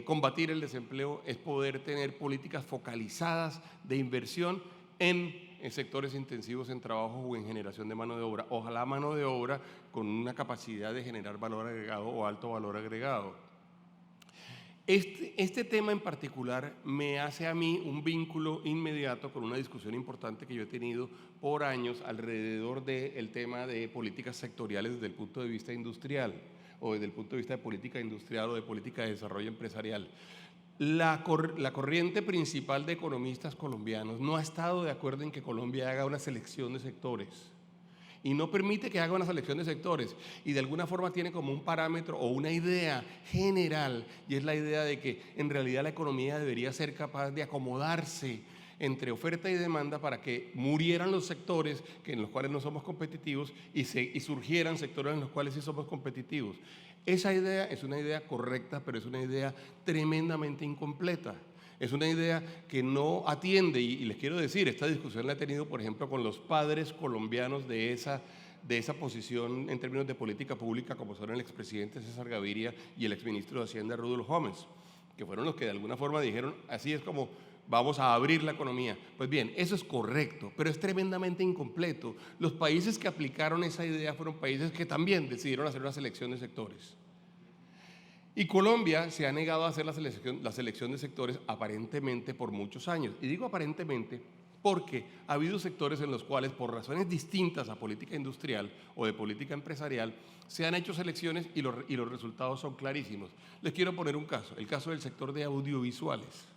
combatir el desempleo es poder tener políticas focalizadas de inversión en sectores intensivos en trabajo o en generación de mano de obra. Ojalá mano de obra con una capacidad de generar valor agregado o alto valor agregado. Este tema en particular me hace a mí un vínculo inmediato con una discusión importante que yo he tenido por años alrededor del tema de políticas sectoriales desde el punto de vista industrial o desde el punto de vista de política industrial o de política de desarrollo empresarial. La corriente principal de economistas colombianos no ha estado de acuerdo en que Colombia haga una selección de sectores y no permite que haga una selección de sectores y de alguna forma tiene como un parámetro o una idea general, y es la idea de que en realidad la economía debería ser capaz de acomodarse entre oferta y demanda para que murieran los sectores en los cuales no somos competitivos y surgieran sectores en los cuales sí somos competitivos. Esa idea es una idea correcta, pero es una idea tremendamente incompleta. Es una idea que no atiende, y les quiero decir, esta discusión la he tenido, por ejemplo, con los padres colombianos de esa posición en términos de política pública, como son el expresidente César Gaviria y el exministro de Hacienda Rudolf Gómez, que fueron los que de alguna forma dijeron, así es como vamos a abrir la economía. Pues bien, eso es correcto, pero es tremendamente incompleto. Los países que aplicaron esa idea fueron países que también decidieron hacer una selección de sectores. Y Colombia se ha negado a hacer la selección de sectores aparentemente por muchos años. Y digo aparentemente porque ha habido sectores en los cuales, por razones distintas a política industrial o de política empresarial, se han hecho selecciones y los resultados son clarísimos. Les quiero poner un caso, el caso del sector de audiovisuales.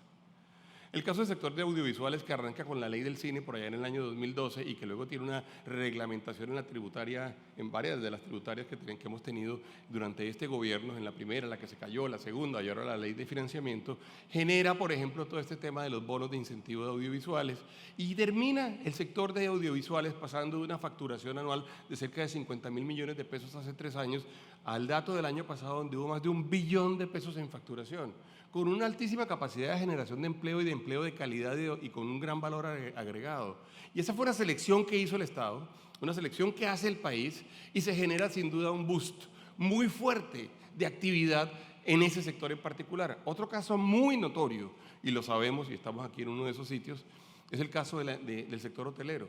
El caso del sector de audiovisuales, que arranca con la ley del cine por allá en el año 2012 y que luego tiene una reglamentación en la tributaria, en varias de las tributarias que hemos tenido durante este gobierno, en la primera, la que se cayó, la segunda y ahora la ley de financiamiento, genera, por ejemplo, todo este tema de los bonos de incentivo de audiovisuales y termina el sector de audiovisuales pasando de una facturación anual de cerca de 50.000 millones de pesos hace 3 años al dato del año pasado donde hubo más de 1 billón de pesos en facturación, con una altísima capacidad de generación de empleo y de empleo de calidad y con un gran valor agregado. Y esa fue una selección que hizo el Estado, una selección que hace el país y se genera sin duda un boost muy fuerte de actividad en ese sector en particular. Otro caso muy notorio, y lo sabemos y estamos aquí en uno de esos sitios, es el caso del sector hotelero.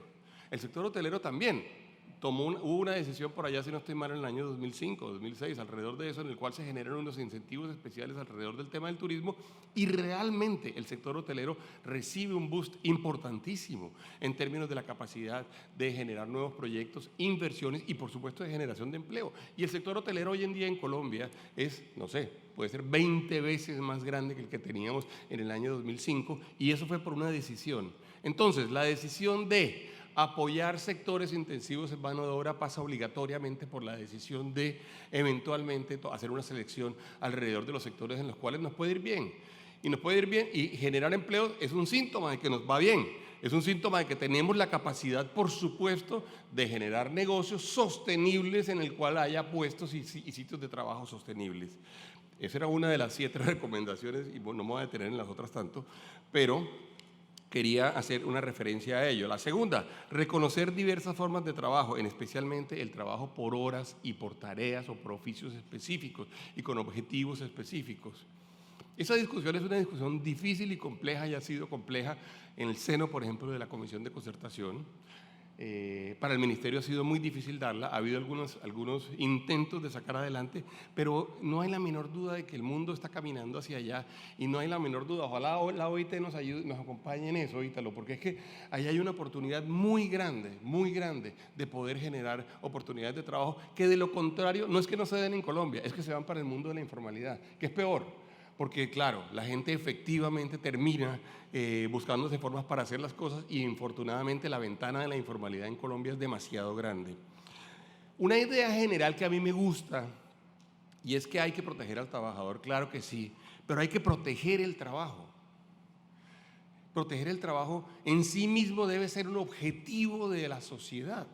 El sector hotelero también hubo una decisión por allá, si no estoy mal, en el año 2005, 2006, alrededor de eso, en el cual se generaron unos incentivos especiales alrededor del tema del turismo y realmente el sector hotelero recibe un boost importantísimo en términos de la capacidad de generar nuevos proyectos, inversiones y por supuesto de generación de empleo. Y el sector hotelero hoy en día en Colombia es, no sé, puede ser 20 veces más grande que el que teníamos en el año 2005 y eso fue por una decisión. Entonces, la decisión de apoyar sectores intensivos en mano de obra pasa obligatoriamente por la decisión de eventualmente hacer una selección alrededor de los sectores en los cuales nos puede ir bien. Y nos puede ir bien y generar empleo es un síntoma de que nos va bien, es un síntoma de que tenemos la capacidad, por supuesto, de generar negocios sostenibles en el cual haya puestos y sitios de trabajo sostenibles. Esa era una de las 7 recomendaciones y bueno, no me voy a detener en las otras tanto, pero quería hacer una referencia a ello. La segunda, reconocer diversas formas de trabajo, especialmente el trabajo por horas y por tareas o por oficios específicos y con objetivos específicos. Esa discusión es una discusión difícil y compleja y ha sido compleja en el seno, por ejemplo, de la Comisión de Concertación. Para el Ministerio ha sido muy difícil darla, ha habido algunos intentos de sacar adelante, pero no hay la menor duda de que el mundo está caminando hacia allá y no hay la menor duda, ojalá la OIT nos ayude, nos acompañe en eso, Ítalo, porque es que ahí hay una oportunidad muy grande de poder generar oportunidades de trabajo que de lo contrario no es que no se den en Colombia, es que se van para el mundo de la informalidad, que es peor. Porque claro, la gente efectivamente termina buscándose formas para hacer las cosas y infortunadamente la ventana de la informalidad en Colombia es demasiado grande. Una idea general que a mí me gusta y es que hay que proteger al trabajador, claro que sí, pero hay que proteger el trabajo. Proteger el trabajo en sí mismo debe ser un objetivo de la sociedad.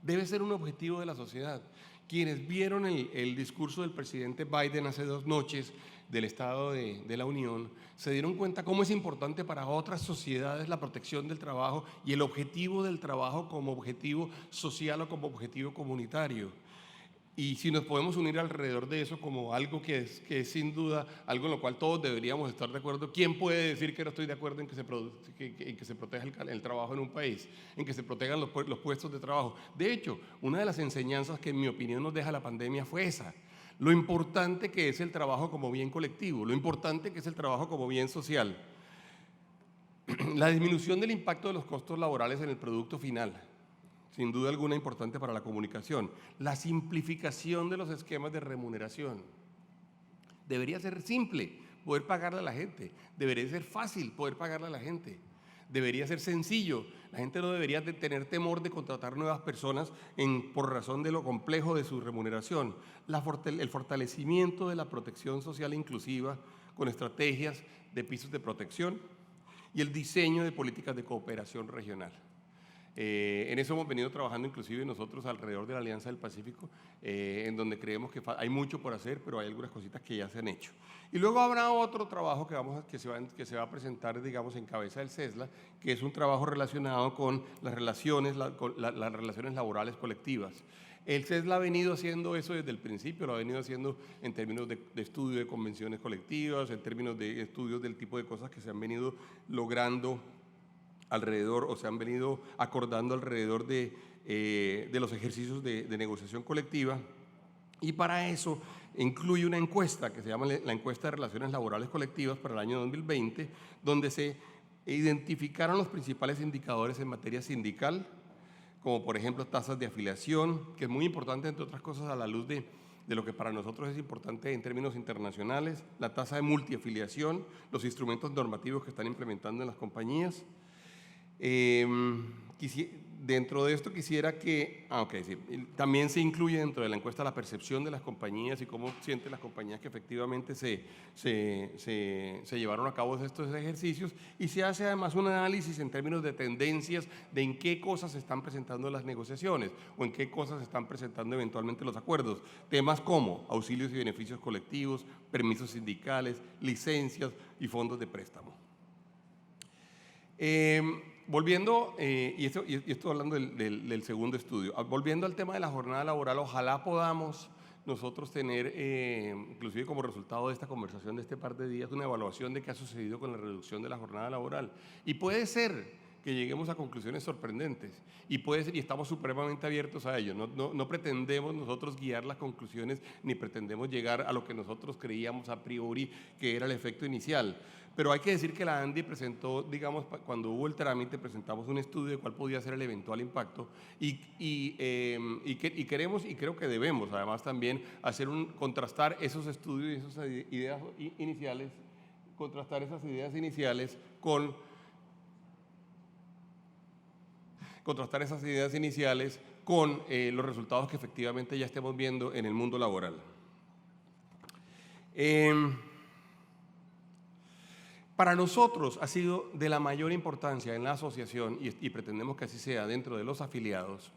Debe ser un objetivo de la sociedad. Quienes vieron el discurso del presidente Biden hace 2 noches del Estado de la Unión, se dieron cuenta cómo es importante para otras sociedades la protección del trabajo y el objetivo del trabajo como objetivo social o como objetivo comunitario. Y si nos podemos unir alrededor de eso como algo que es sin duda algo en lo cual todos deberíamos estar de acuerdo, ¿quién puede decir que no estoy de acuerdo en que se proteja el trabajo en un país, en que se protejan los puestos de trabajo? De hecho, una de las enseñanzas que en mi opinión nos deja la pandemia fue esa. lo importante que es el trabajo como bien colectivo, lo importante que es el trabajo como bien social, la disminución del impacto de los costos laborales en el producto final, sin duda alguna importante para la comunicación, la simplificación de los esquemas de remuneración. Debería ser simple poder pagarle a la gente, debería ser fácil poder pagarle a la gente, debería ser sencillo, la gente no debería de tener temor de contratar nuevas personas por razón de lo complejo de su remuneración, el fortalecimiento de la protección social inclusiva con estrategias de pisos de protección y el diseño de políticas de cooperación regional. En eso hemos venido trabajando inclusive nosotros alrededor de la Alianza del Pacífico, en donde creemos que hay mucho por hacer, pero hay algunas cositas que ya se han hecho. Y luego habrá otro trabajo que se va a presentar, digamos, en cabeza del CESLA, que es un trabajo relacionado con las relaciones laborales colectivas. El CESLA ha venido haciendo eso desde el principio, lo ha venido haciendo en términos de estudio de convenciones colectivas, en términos de estudios del tipo de cosas que se han venido logrando alrededor o se han venido acordando alrededor de los ejercicios de negociación colectiva, y para eso incluye una encuesta que se llama la encuesta de relaciones laborales colectivas para el año 2020, donde se identificaron los principales indicadores en materia sindical, como por ejemplo tasas de afiliación, que es muy importante entre otras cosas a la luz de lo que para nosotros es importante en términos internacionales, la tasa de multiafiliación, los instrumentos normativos que están implementando en las compañías. Dentro de esto quisiera que, sí, también se incluye dentro de la encuesta la percepción de las compañías y cómo sienten las compañías que efectivamente se llevaron a cabo estos ejercicios, y se hace además un análisis en términos de tendencias de en qué cosas se están presentando las negociaciones o en qué cosas se están presentando eventualmente los acuerdos. Temas como auxilios y beneficios colectivos, permisos sindicales, licencias y fondos de préstamo. Volviendo, y esto hablando del segundo estudio, volviendo al tema de la jornada laboral, ojalá podamos nosotros tener, inclusive como resultado de esta conversación de este par de días, una evaluación de qué ha sucedido con la reducción de la jornada laboral. Y puede ser que lleguemos a conclusiones sorprendentes, y estamos supremamente abiertos a ello. No pretendemos nosotros guiar las conclusiones, ni pretendemos llegar a lo que nosotros creíamos a priori que era el efecto inicial. Pero hay que decir que la ANDI presentó, digamos, cuando hubo el trámite, presentamos un estudio de cuál podía ser el eventual impacto, y queremos y creo que debemos además también contrastar esos estudios y esas ideas iniciales, con los resultados que efectivamente ya estemos viendo en el mundo laboral. Para nosotros ha sido de la mayor importancia en la asociación, y pretendemos que así sea dentro de los afiliados,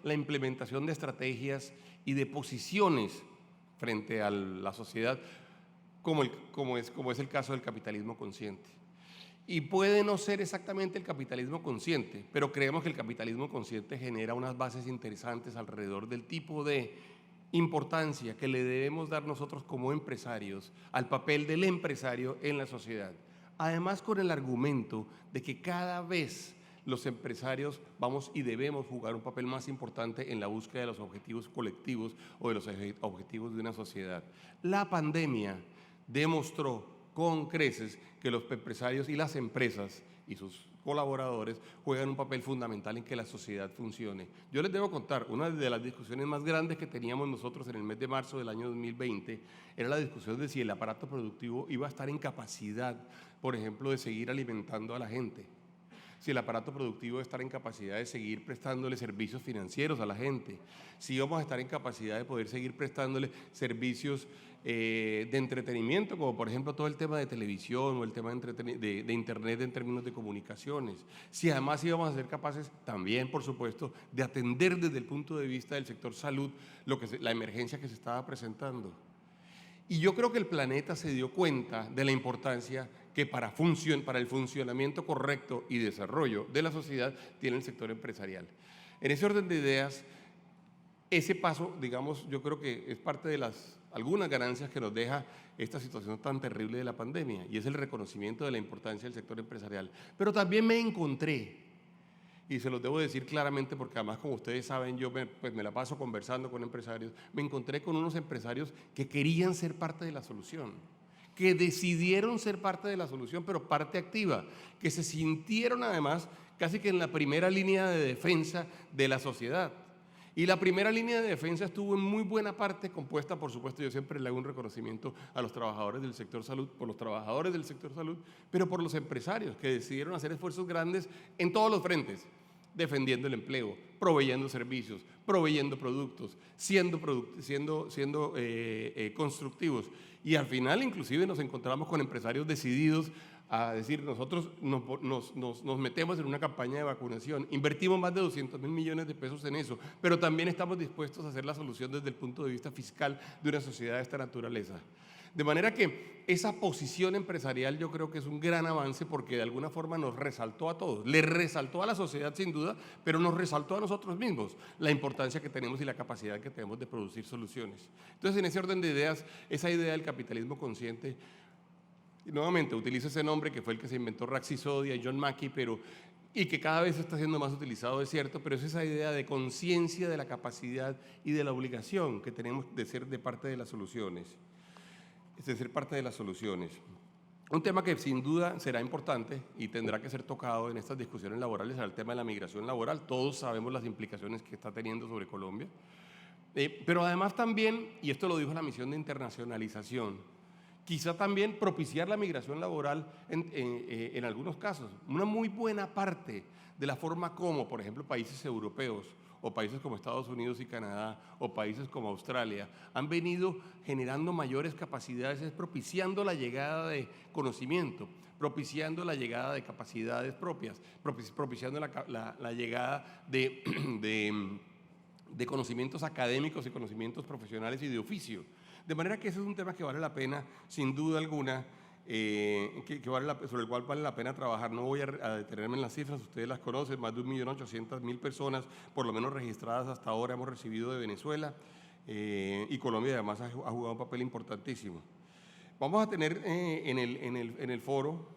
la implementación de estrategias y de posiciones frente a la sociedad, como es el caso del capitalismo consciente. Y puede no ser exactamente el capitalismo consciente, pero creemos que el capitalismo consciente genera unas bases interesantes alrededor del tipo de importancia que le debemos dar nosotros como empresarios al papel del empresario en la sociedad. Además, con el argumento de que cada vez los empresarios vamos y debemos jugar un papel más importante en la búsqueda de los objetivos colectivos o de los objetivos de una sociedad. La pandemia demostró con creces que los empresarios y las empresas y sus colaboradores juegan un papel fundamental en que la sociedad funcione. Yo les debo contar, una de las discusiones más grandes que teníamos nosotros en el mes de marzo del año 2020 era la discusión de si el aparato productivo iba a estar en capacidad, por ejemplo, de seguir alimentando a la gente, si el aparato productivo va a estar en capacidad de seguir prestándole servicios financieros a la gente, si vamos a estar en capacidad de poder seguir prestándole servicios de entretenimiento, como por ejemplo todo el tema de televisión o el tema de internet en términos de comunicaciones, si además íbamos a ser capaces también, por supuesto, de atender desde el punto de vista del sector salud la emergencia que se estaba presentando. Y yo creo que el planeta se dio cuenta de la importancia que para el funcionamiento correcto y desarrollo de la sociedad tiene el sector empresarial. En ese orden de ideas, ese paso, digamos, yo creo que es parte de algunas ganancias que nos deja esta situación tan terrible de la pandemia, y es el reconocimiento de la importancia del sector empresarial. Pero también me encontré y se los debo decir claramente porque además, como ustedes saben, yo me la paso conversando con empresarios, me encontré con unos empresarios que querían ser parte de la solución, que decidieron ser parte de la solución, pero parte activa, que se sintieron además casi que en la primera línea de defensa de la sociedad. Y la primera línea de defensa estuvo en muy buena parte compuesta, por supuesto, yo siempre le hago un reconocimiento a los trabajadores del sector salud, por los trabajadores del sector salud, pero por los empresarios que decidieron hacer esfuerzos grandes en todos los frentes, defendiendo el empleo, proveyendo servicios, proveyendo productos, siendo constructivos. Y al final inclusive nos encontramos con empresarios decididos a decir, nosotros nos metemos en una campaña de vacunación, invertimos más de 200.000 millones de pesos en eso, pero también estamos dispuestos a hacer la solución desde el punto de vista fiscal de una sociedad de esta naturaleza. De manera que esa posición empresarial yo creo que es un gran avance porque de alguna forma nos resaltó a todos, le resaltó a la sociedad sin duda, pero nos resaltó a nosotros mismos la importancia que tenemos y la capacidad que tenemos de producir soluciones. Entonces, en ese orden de ideas, esa idea del capitalismo consciente, y nuevamente utilizo ese nombre que fue el que se inventó Rax Sisodia y John Mackey, y que cada vez está siendo más utilizado, es cierto, pero es esa idea de conciencia de la capacidad y de la obligación que tenemos de ser de parte de las soluciones. De ser parte de las soluciones. Un tema que sin duda será importante y tendrá que ser tocado en estas discusiones laborales será el tema de la migración laboral. Todos sabemos las implicaciones que está teniendo sobre Colombia. Pero además también, y esto lo dijo la misión de internacionalización, quizá también propiciar la migración laboral en algunos casos. Una muy buena parte de la forma como, por ejemplo, países europeos o países como Estados Unidos y Canadá, o países como Australia, han venido generando mayores capacidades, es propiciando la llegada de conocimiento, propiciando la llegada de capacidades propias, propiciando la llegada de conocimientos académicos y conocimientos profesionales y de oficio. De manera que ese es un tema que vale la pena, sin duda alguna, sobre el cual vale la pena trabajar. No voy a detenerme en las cifras, ustedes las conocen, más de 1.800.000 personas, por lo menos registradas hasta ahora, hemos recibido de Venezuela, y Colombia además ha jugado un papel importantísimo. Vamos a tener en el foro,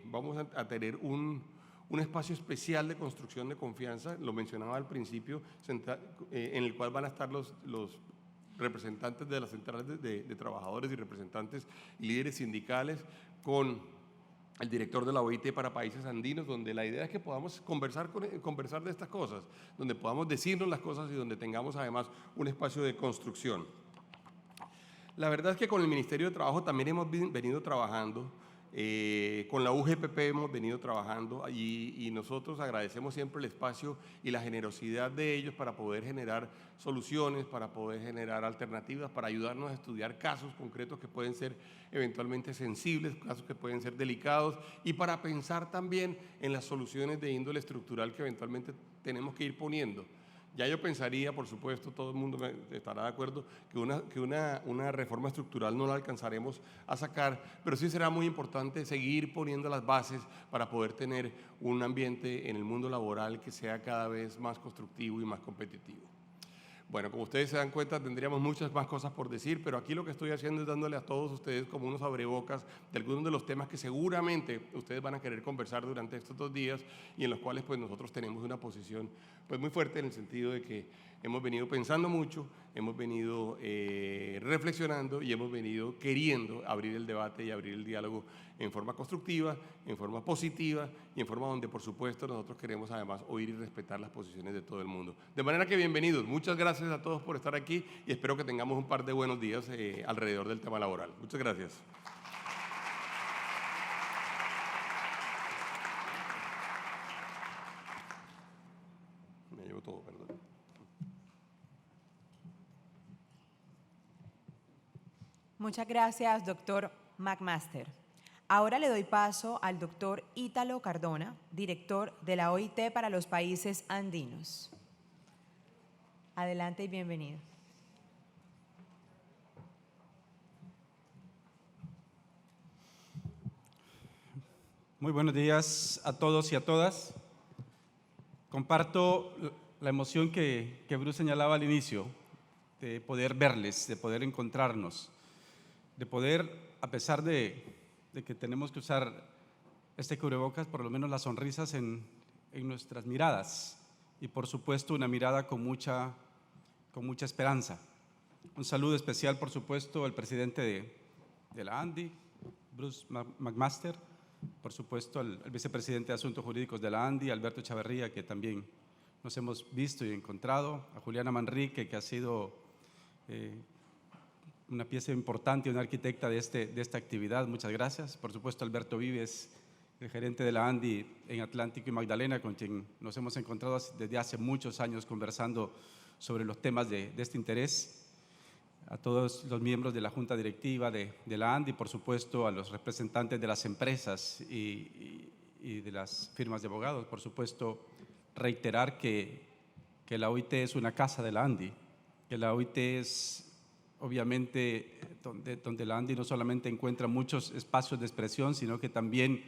vamos a tener un espacio especial de construcción de confianza, lo mencionaba al principio, en el cual van a estar los representantes de las centrales de trabajadores y representantes y líderes sindicales con el director de la OIT para países andinos, donde la idea es que podamos conversar de estas cosas, donde podamos decirnos las cosas y donde tengamos además un espacio de construcción. La verdad es que con el Ministerio de Trabajo también hemos venido trabajando, con la UGPP hemos venido trabajando y nosotros agradecemos siempre el espacio y la generosidad de ellos para poder generar soluciones, para poder generar alternativas, para ayudarnos a estudiar casos concretos que pueden ser eventualmente sensibles, casos que pueden ser delicados, y para pensar también en las soluciones de índole estructural que eventualmente tenemos que ir poniendo. Ya yo pensaría, por supuesto, todo el mundo estará de acuerdo, que una reforma estructural no la alcanzaremos a sacar, pero sí será muy importante seguir poniendo las bases para poder tener un ambiente en el mundo laboral que sea cada vez más constructivo y más competitivo. Bueno, como ustedes se dan cuenta, tendríamos muchas más cosas por decir, pero aquí lo que estoy haciendo es dándole a todos ustedes como unos abrebocas de algunos de los temas que seguramente ustedes van a querer conversar durante estos 2 días y en los cuales pues nosotros tenemos una posición pues muy fuerte en el sentido de que hemos venido pensando mucho, hemos venido reflexionando y hemos venido queriendo abrir el debate y abrir el diálogo en forma constructiva, en forma positiva y en forma donde por supuesto nosotros queremos además oír y respetar las posiciones de todo el mundo. De manera que bienvenidos, muchas gracias a todos por estar aquí y espero que tengamos un par de buenos días alrededor del tema laboral. Muchas gracias. Me llevo todo, perdón.
Muchas gracias, doctor McMaster. Ahora le doy paso al doctor Ítalo Cardona, director de la OIT para los países andinos. Adelante y bienvenido.
Muy buenos días a todos y a todas. Comparto la emoción que Bruce señalaba al inicio, de poder verles, de poder encontrarnos, de poder, a pesar de que tenemos que usar este cubrebocas, por lo menos las sonrisas en en nuestras miradas y por supuesto una mirada con mucha esperanza. Un saludo especial, por supuesto, al presidente de la ANDI, Bruce McMaster, por supuesto al vicepresidente de Asuntos Jurídicos de la ANDI, Alberto Chavarría, que también nos hemos visto y encontrado, a Juliana Manrique, que ha sido una pieza importante, una arquitecta de esta actividad, muchas gracias. Por supuesto, Alberto Vives, el gerente de la ANDI en Atlántico y Magdalena, con quien nos hemos encontrado desde hace muchos años conversando sobre los temas de este interés. A todos los miembros de la Junta Directiva de la ANDI, por supuesto, a los representantes de las empresas y de las firmas de abogados, por supuesto, reiterar que la OIT es una casa de la ANDI, que la OIT es obviamente donde la ANDI no solamente encuentra muchos espacios de expresión, sino que también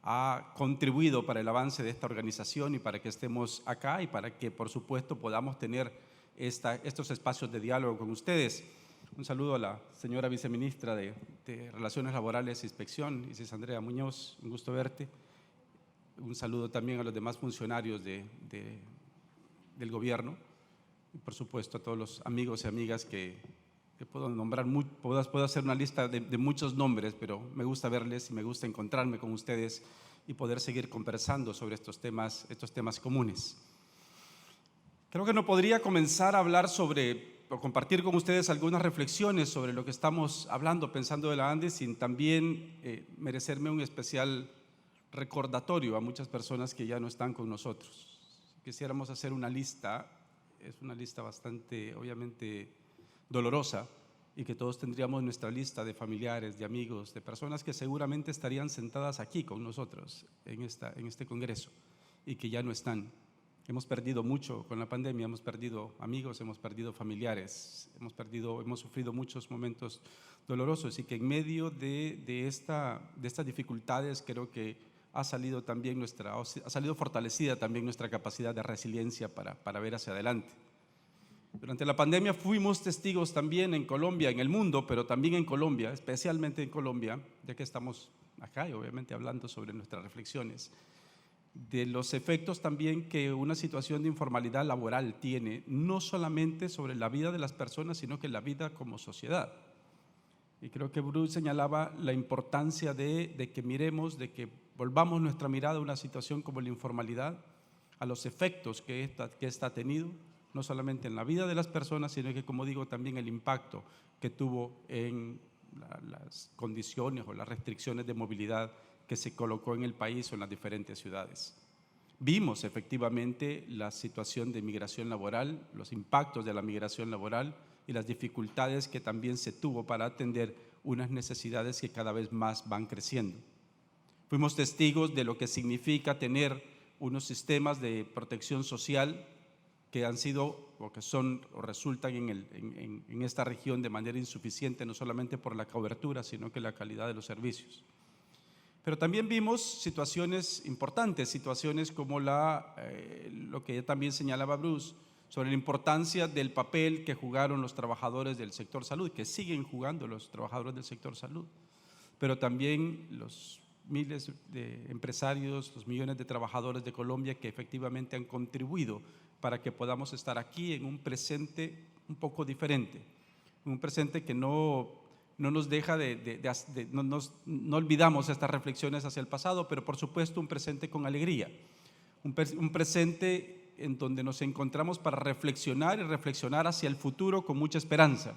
ha contribuido para el avance de esta organización y para que estemos acá y para que, por supuesto, podamos tener estos espacios de diálogo con ustedes. Un saludo a la señora viceministra de Relaciones Laborales e Inspección, Isis Andrea Muñoz, un gusto verte. Un saludo también a los demás funcionarios del gobierno y, por supuesto, a todos los amigos y amigas que puedo nombrar, puedo hacer una lista de muchos nombres, pero me gusta verles y me gusta encontrarme con ustedes y poder seguir conversando sobre estos temas comunes. Creo que no podría comenzar a hablar o compartir con ustedes algunas reflexiones sobre lo que estamos hablando, pensando de la ANDI, sin también merecerme un especial recordatorio a muchas personas que ya no están con nosotros. Si quisiéramos hacer una lista, es una lista bastante, obviamente, dolorosa, y que todos tendríamos nuestra lista de familiares, de amigos, de personas que seguramente estarían sentadas aquí con nosotros en este congreso y que ya no están. Hemos perdido mucho con la pandemia, hemos perdido amigos, hemos perdido familiares, hemos sufrido muchos momentos dolorosos y que en medio de estas dificultades creo que ha salido fortalecida también nuestra capacidad de resiliencia para ver hacia adelante. Durante la pandemia fuimos testigos también en Colombia, en el mundo, pero también en Colombia, especialmente en Colombia, ya que estamos acá y obviamente hablando sobre nuestras reflexiones, de los efectos también que una situación de informalidad laboral tiene, no solamente sobre la vida de las personas, sino que la vida como sociedad. Y creo que Bruce señalaba la importancia de que miremos, de que volvamos nuestra mirada a una situación como la informalidad, a los efectos que esta ha tenido, no solamente en la vida de las personas, sino que, como digo, también el impacto que tuvo en las condiciones o las restricciones de movilidad que se colocó en el país o en las diferentes ciudades. Vimos efectivamente la situación de migración laboral, los impactos de la migración laboral y las dificultades que también se tuvo para atender unas necesidades que cada vez más van creciendo. Fuimos testigos de lo que significa tener unos sistemas de protección social que han sido o que son o resultan en esta región de manera insuficiente, no solamente por la cobertura, sino que la calidad de los servicios. Pero también vimos situaciones importantes, situaciones como lo que también señalaba Bruce, sobre la importancia del papel que jugaron los trabajadores del sector salud, que siguen jugando los trabajadores del sector salud, pero también los miles de empresarios, los millones de trabajadores de Colombia que efectivamente han contribuido para que podamos estar aquí en un presente un poco diferente, un presente que no nos deja no olvidamos estas reflexiones hacia el pasado, pero por supuesto un presente con alegría, un presente en donde nos encontramos para reflexionar hacia el futuro con mucha esperanza,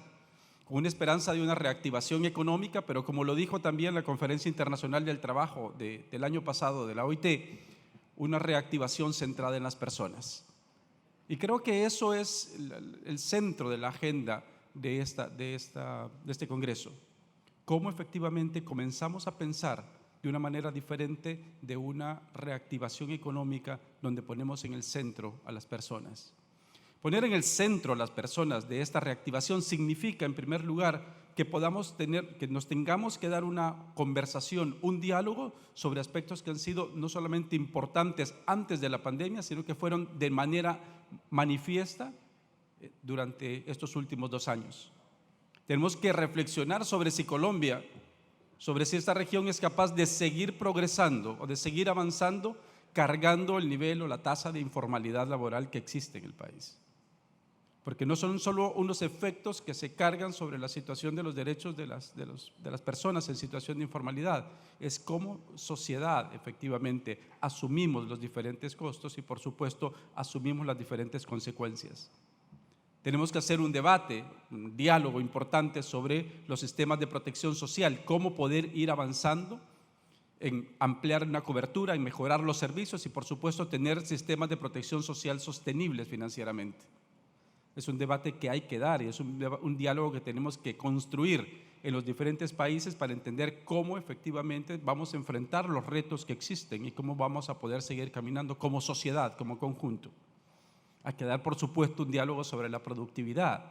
con una esperanza de una reactivación económica, pero como lo dijo también la Conferencia Internacional del Trabajo del año pasado de la OIT, una reactivación centrada en las personas. Y creo que eso es el centro de la agenda de este congreso. Cómo efectivamente comenzamos a pensar de una manera diferente de una reactivación económica donde ponemos en el centro a las personas. Poner en el centro a las personas de esta reactivación significa, en primer lugar, que nos tengamos que dar una conversación, un diálogo sobre aspectos que han sido no solamente importantes antes de la pandemia, sino que fueron de manera manifiesta durante estos últimos 2 años. Tenemos que reflexionar sobre si Colombia, sobre si esta región es capaz de seguir progresando o de seguir avanzando cargando el nivel o la tasa de informalidad laboral que existe en el país. Porque no son solo unos efectos que se cargan sobre la situación de los derechos de las personas en situación de informalidad, es cómo sociedad efectivamente asumimos los diferentes costos y por supuesto asumimos las diferentes consecuencias. Tenemos que hacer un debate, un diálogo importante sobre los sistemas de protección social, cómo poder ir avanzando en ampliar una cobertura, en mejorar los servicios y por supuesto tener sistemas de protección social sostenibles financieramente. Es un debate que hay que dar y es un diálogo que tenemos que construir en los diferentes países para entender cómo efectivamente vamos a enfrentar los retos que existen y cómo vamos a poder seguir caminando como sociedad, como conjunto. Hay que dar, por supuesto, un diálogo sobre la productividad,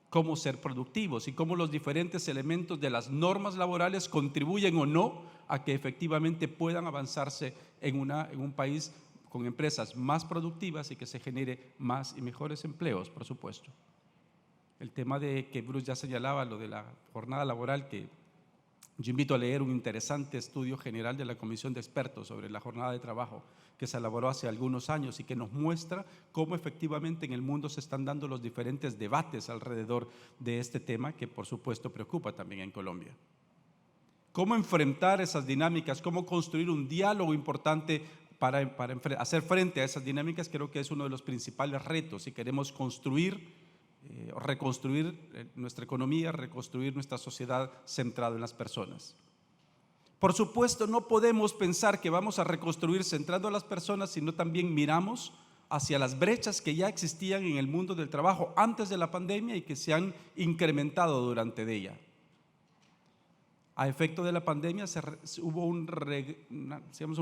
cómo ser productivos y cómo los diferentes elementos de las normas laborales contribuyen o no a que efectivamente puedan avanzarse en un país con empresas más productivas y que se genere más y mejores empleos, por supuesto. El tema de que Bruce ya señalaba, lo de la jornada laboral, que yo invito a leer un interesante estudio general de la Comisión de Expertos sobre la jornada de trabajo que se elaboró hace algunos años y que nos muestra cómo efectivamente en el mundo se están dando los diferentes debates alrededor de este tema que por supuesto preocupa también en Colombia. ¿Cómo enfrentar esas dinámicas? ¿Cómo construir un diálogo importante para hacer frente a esas dinámicas? Creo que es uno de los principales retos si queremos reconstruir nuestra economía, reconstruir nuestra sociedad centrada en las personas. Por supuesto, no podemos pensar que vamos a reconstruir centrando a las personas, sino también miramos hacia las brechas que ya existían en el mundo del trabajo antes de la pandemia y que se han incrementado durante ella. A efecto de la pandemia hubo un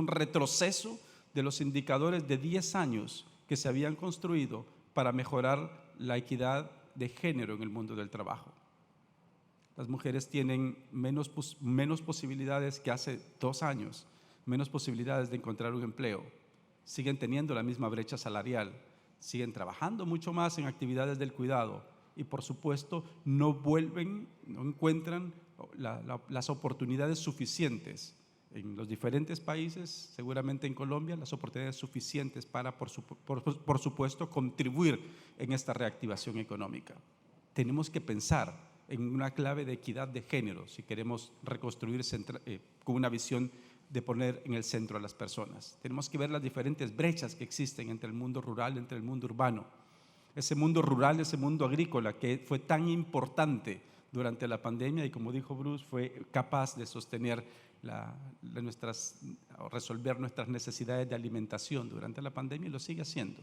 retroceso de los indicadores de 10 años que se habían construido para mejorar la equidad de género en el mundo del trabajo. Las mujeres tienen menos posibilidades que hace 2 años, menos posibilidades de encontrar un empleo, siguen teniendo la misma brecha salarial, siguen trabajando mucho más en actividades del cuidado y por supuesto no encuentran las oportunidades suficientes en los diferentes países, seguramente en Colombia, las oportunidades suficientes para, por supuesto, contribuir en esta reactivación económica. Tenemos que pensar en una clave de equidad de género si queremos reconstruir con una visión de poner en el centro a las personas. Tenemos que ver las diferentes brechas que existen entre el mundo rural, entre el mundo urbano. Ese mundo rural, ese mundo agrícola que fue tan importante durante la pandemia y como dijo Bruce, fue capaz de sostener resolver nuestras necesidades de alimentación durante la pandemia y lo sigue haciendo.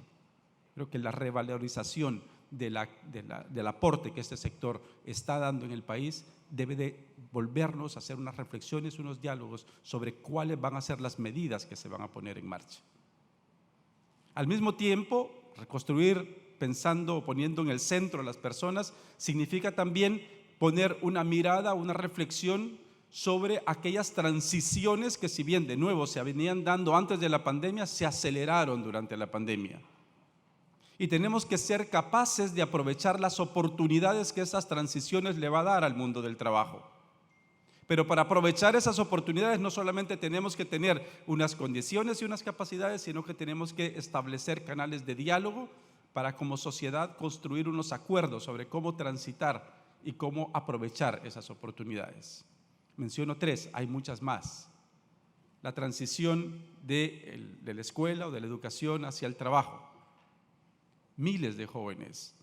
Creo que la revalorización del aporte que este sector está dando en el país debe de volvernos a hacer unas reflexiones, unos diálogos sobre cuáles van a ser las medidas que se van a poner en marcha. Al mismo tiempo, reconstruir pensando o poniendo en el centro a las personas significa también poner una mirada, una reflexión sobre aquellas transiciones que, si bien de nuevo se venían dando antes de la pandemia, se aceleraron durante la pandemia. Y tenemos que ser capaces de aprovechar las oportunidades que esas transiciones le va a dar al mundo del trabajo. Pero para aprovechar esas oportunidades no solamente tenemos que tener unas condiciones y unas capacidades, sino que tenemos que establecer canales de diálogo para como sociedad construir unos acuerdos sobre cómo transitar y cómo aprovechar esas oportunidades. Menciono 3, hay muchas más. La transición de la escuela o de la educación hacia el trabajo. Miles de jóvenes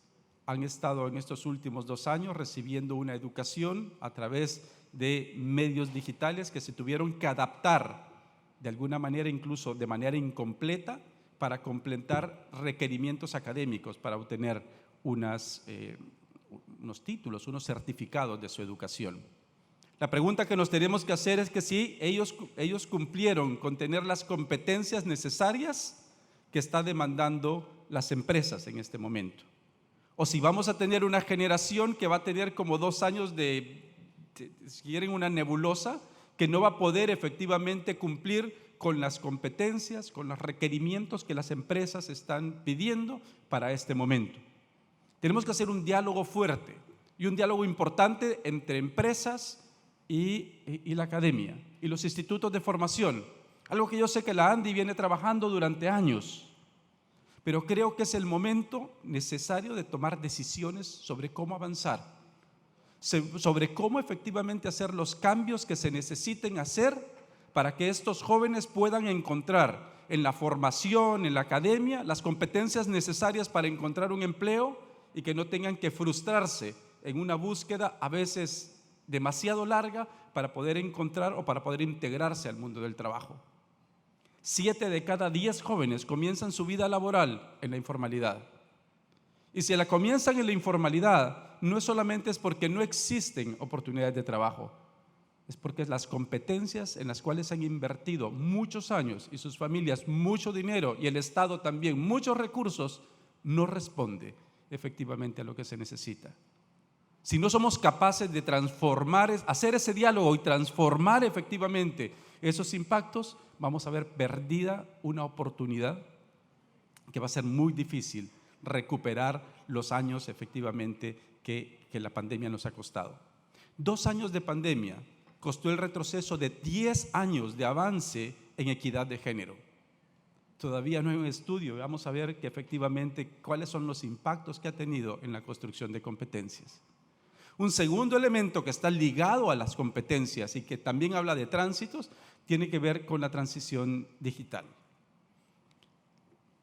han estado en estos últimos 2 años recibiendo una educación a través de medios digitales que se tuvieron que adaptar de alguna manera, incluso de manera incompleta, para completar requerimientos académicos para obtener unos títulos, unos certificados de su educación. La pregunta que nos tenemos que hacer es que si ellos cumplieron con tener las competencias necesarias que está demandando las empresas en este momento. O si vamos a tener una generación que va a tener como 2 años si quieren, una nebulosa, que no va a poder efectivamente cumplir con las competencias, con los requerimientos que las empresas están pidiendo para este momento. Tenemos que hacer un diálogo fuerte y un diálogo importante entre empresas y la academia y los institutos de formación. Algo que yo sé que la ANDI viene trabajando durante años, pero creo que es el momento necesario de tomar decisiones sobre cómo avanzar, sobre cómo efectivamente hacer los cambios que se necesiten hacer para que estos jóvenes puedan encontrar en la formación, en la academia, las competencias necesarias para encontrar un empleo y que no tengan que frustrarse en una búsqueda a veces demasiado larga para poder encontrar o para poder integrarse al mundo del trabajo. 7 de cada 10 jóvenes comienzan su vida laboral en la informalidad. Y si la comienzan en la informalidad, no es solamente porque no existen oportunidades de trabajo, es porque las competencias en las cuales han invertido muchos años y sus familias mucho dinero y el Estado también muchos recursos, no responde efectivamente a lo que se necesita. Si no somos capaces de transformar, hacer ese diálogo y transformar efectivamente esos impactos, vamos a ver perdida una oportunidad que va a ser muy difícil recuperar los años efectivamente que la pandemia nos ha costado. 2 años de pandemia costó el retroceso de 10 años de avance en equidad de género. Todavía no hay un estudio, vamos a ver que efectivamente cuáles son los impactos que ha tenido en la construcción de competencias. Un segundo elemento que está ligado a las competencias y que también habla de tránsitos, tiene que ver con la transición digital.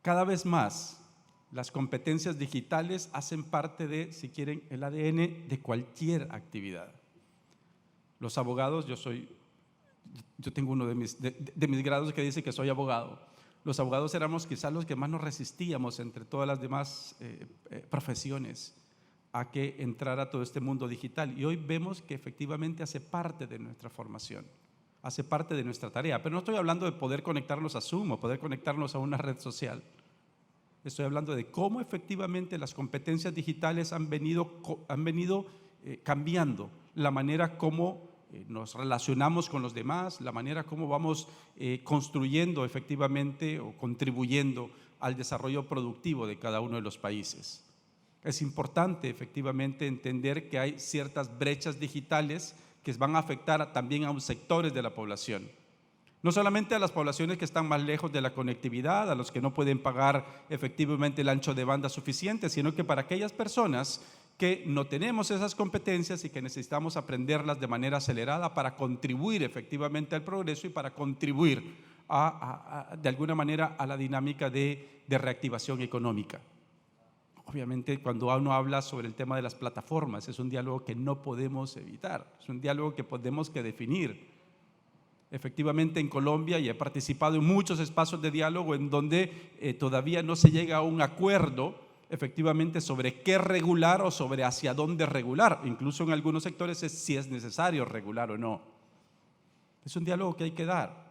Cada vez más, las competencias digitales hacen parte de, si quieren, el ADN de cualquier actividad. Los abogados, yo tengo uno de mis grados que dice que soy abogado. Los abogados éramos quizás los que más nos resistíamos entre todas las demás profesiones a que entrara todo este mundo digital. Y hoy vemos que efectivamente hace parte de nuestra formación, hace parte de nuestra tarea. Pero no estoy hablando de poder conectarnos a Zoom o poder conectarnos a una red social. Estoy hablando de cómo efectivamente las competencias digitales han venido cambiando la manera como nos relacionamos con los demás, la manera como vamos construyendo efectivamente o contribuyendo al desarrollo productivo de cada uno de los países. Es importante efectivamente entender que hay ciertas brechas digitales que van a afectar también a sectores de la población. No solamente a las poblaciones que están más lejos de la conectividad, a los que no pueden pagar efectivamente el ancho de banda suficiente, sino que para aquellas personas que no tenemos esas competencias y que necesitamos aprenderlas de manera acelerada para contribuir efectivamente al progreso y para contribuir de alguna manera a la dinámica de reactivación económica. Obviamente, cuando uno habla sobre el tema de las plataformas, es un diálogo que no podemos evitar, es un diálogo que tenemos que definir. Efectivamente, en Colombia, y he participado en muchos espacios de diálogo en donde todavía no se llega a un acuerdo efectivamente sobre qué regular o sobre hacia dónde regular. Incluso en algunos sectores es si es necesario regular o no. Es un diálogo que hay que dar,